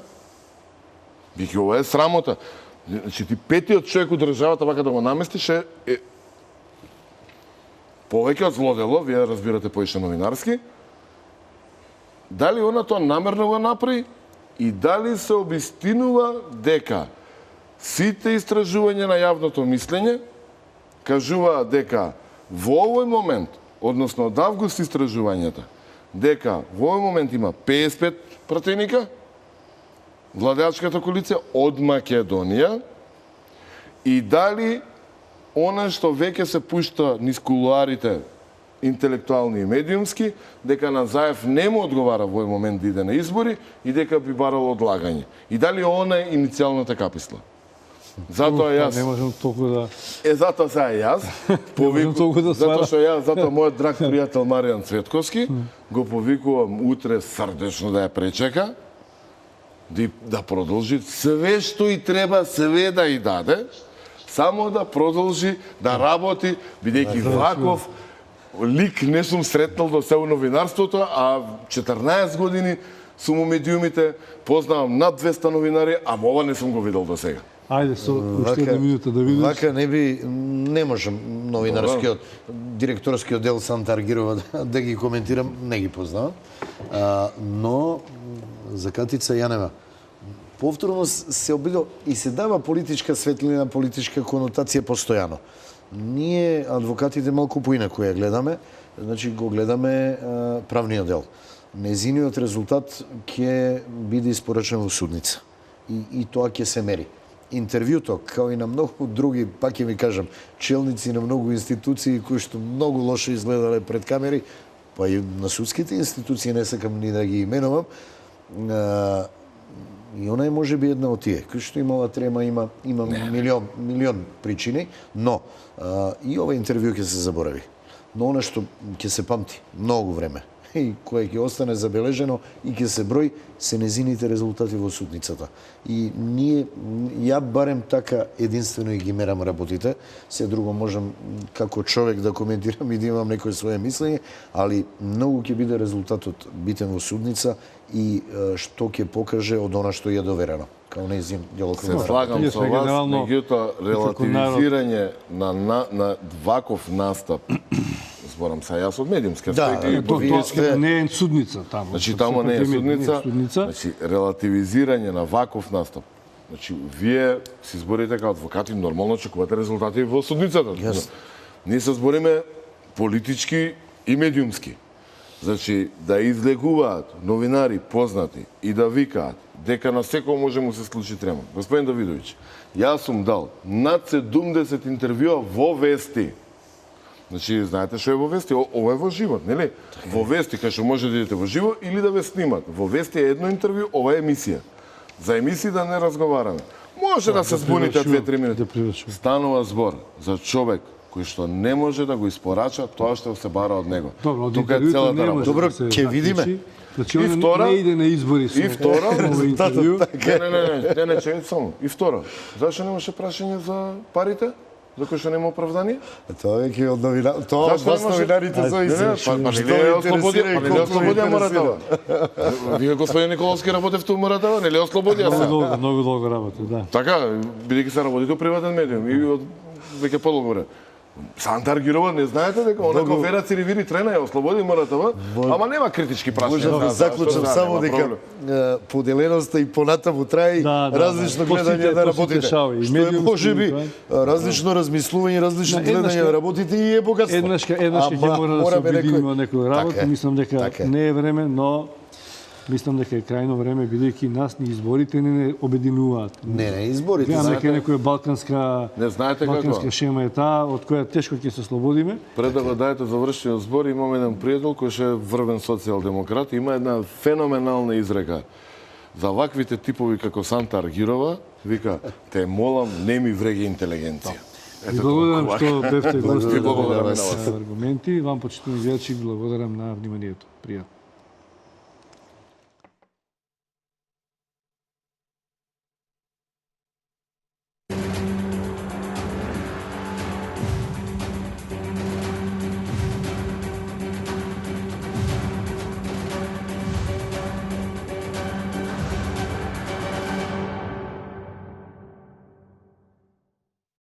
B: Бидејќи ова е срамота. Значи, ти петиот човек у државата вака да го наместиш е повеќе од злодело, вие разбирате поише новинарски. Дали она тоа намерно го направи и дали се обистинува дека сите истражувања на јавното мислење кажуваат дека во овој момент, односно од август истражувањата, дека во овој момент има 55 пратеника, владеачката коалиција од Македонија, и дали она што веќе се пушта низ кулуарите интелектуални и медиумски, дека Назаев не му одговара во овој момент да иде на избори и дека би барало одлагање. И дали она е иницијалната каписла? Затоа јас...
A: Не можам толку да...
B: затоа сега јас затоа што јас, затоа мојот драг пријател Маријан Цветковски го повикувам утре срдечно да ја пречека, да продолжи све што и треба, све да и даде, само да продолжи да работи, бидејќи ваков лик не сум сретнал до сега новинарството, а 14 години сум у медиумите, познавам над 200 новинари, а ова не сум го видел до сега.
A: Ајде, со уште една минута да видиш.
C: Вака не можам новинарскиот, директорскиот дел Санта Аргирова да ги коментирам, не ги познавам. Но за Катица Јанева, повторно се обидел и се дава политичка светлина, политичка конотација постојано. Ние, адвокатите, малку поинаку ја гледаме, значи го гледаме правниот дел. Незиниот резултат ќе биде испорачен во судница. И тоа ќе се мери. Интервјуто, као и на многу други, пак ќе ви кажам, челници на многу институции кои што многу лошо изгледале пред камери, па и на судските институции, не сакам ни да ги именувам, и она е можеби една од тие, кој што имала трема, има милион причини, но и ова интервју ќе се заборави. Но она што ќе се памти многу време и кое ќе остане забележено и ќе се брои се незините резултати во судницата. И ја барем така единствено и ги мерам работите, се друго можам како човек да коментирам и да имам некој свое мислење, али многу ќе биде резултатот битен во судница и што ќе покаже од она што е доверено. Као незин делокруг.
B: Се слагам со вас, меѓутоа релативизирање на ваков настап зборам са јас од медиумски
C: Да,
B: аспект.
A: не е судница таму.
B: Значи таму не е судница. Значи релативизирање на ваков настап. Значи вие си зборите како адвокати, нормално очекувате резултати во судницата. Ние се збориме политички и медиумски. Значи да излегуваат новинари познати и да викаат дека на секој може му се случи тремор. Господин Давидовиќ, јас сум дал над 70 интервјуа во вести. Значи, знаете што е во вести? Ова е во живот, нели? Во вести, кај што може да идете во живо или да ве снимат. Во вести е едно интервју, ова е емисија. За емисија да не разговараме. Може да се збуните 2-3 минути. Станува збор за човек кој што не може да го испорача тоа што се бара од него. Тука е целата работа.
C: Добро, ќе видиме.
A: Значи, не иде на избори со ово интервју.
B: Не, чекајте само. И второ, зашто немаше прашање за парите? За кој што нема оправдание?
C: Тоа веќе од новинарите. Тоа од вас новинарите зависи.
B: Па не ослободија Моратава. Вие, господин Николовски, работевте у Моратава, нели ослободија се?
A: Многу долго работи, да.
B: Така, бидејќи се работите у приватен медиум и од веќе подолго време. Санта Аргирова, не знаете дека она Вера Циривири трена ја ослободи Моратава, ама нема критички прашања.
C: Можам да заклучам само дека поделеноста и понатаму трае различно гледање на работите. Што е можеби различно размислување, различно гледање на работите и е богатство.
A: Еднашка ќе мора да се обединиме од некој работа, мислам дека не е време, но мислам дека е крајно време, бидејќи нас ни изборите не обединуваат.
C: Не, изборите.
A: Гледам дека некоја балканска шема е таа, од која тешко ќе се слободиме.
B: Пред да го дајете завршениот збор, имам еден пријател кој ше врвен социјалдемократ, има една феноменална изрека. За ваквите типови како Санта Аргирова, вика, те молам, не ми вреги интелигенција.
A: Ви благодарам што бевте гости на аргументи. Вам, почитувани гледачи, благодарам на вниманието. Пријатно.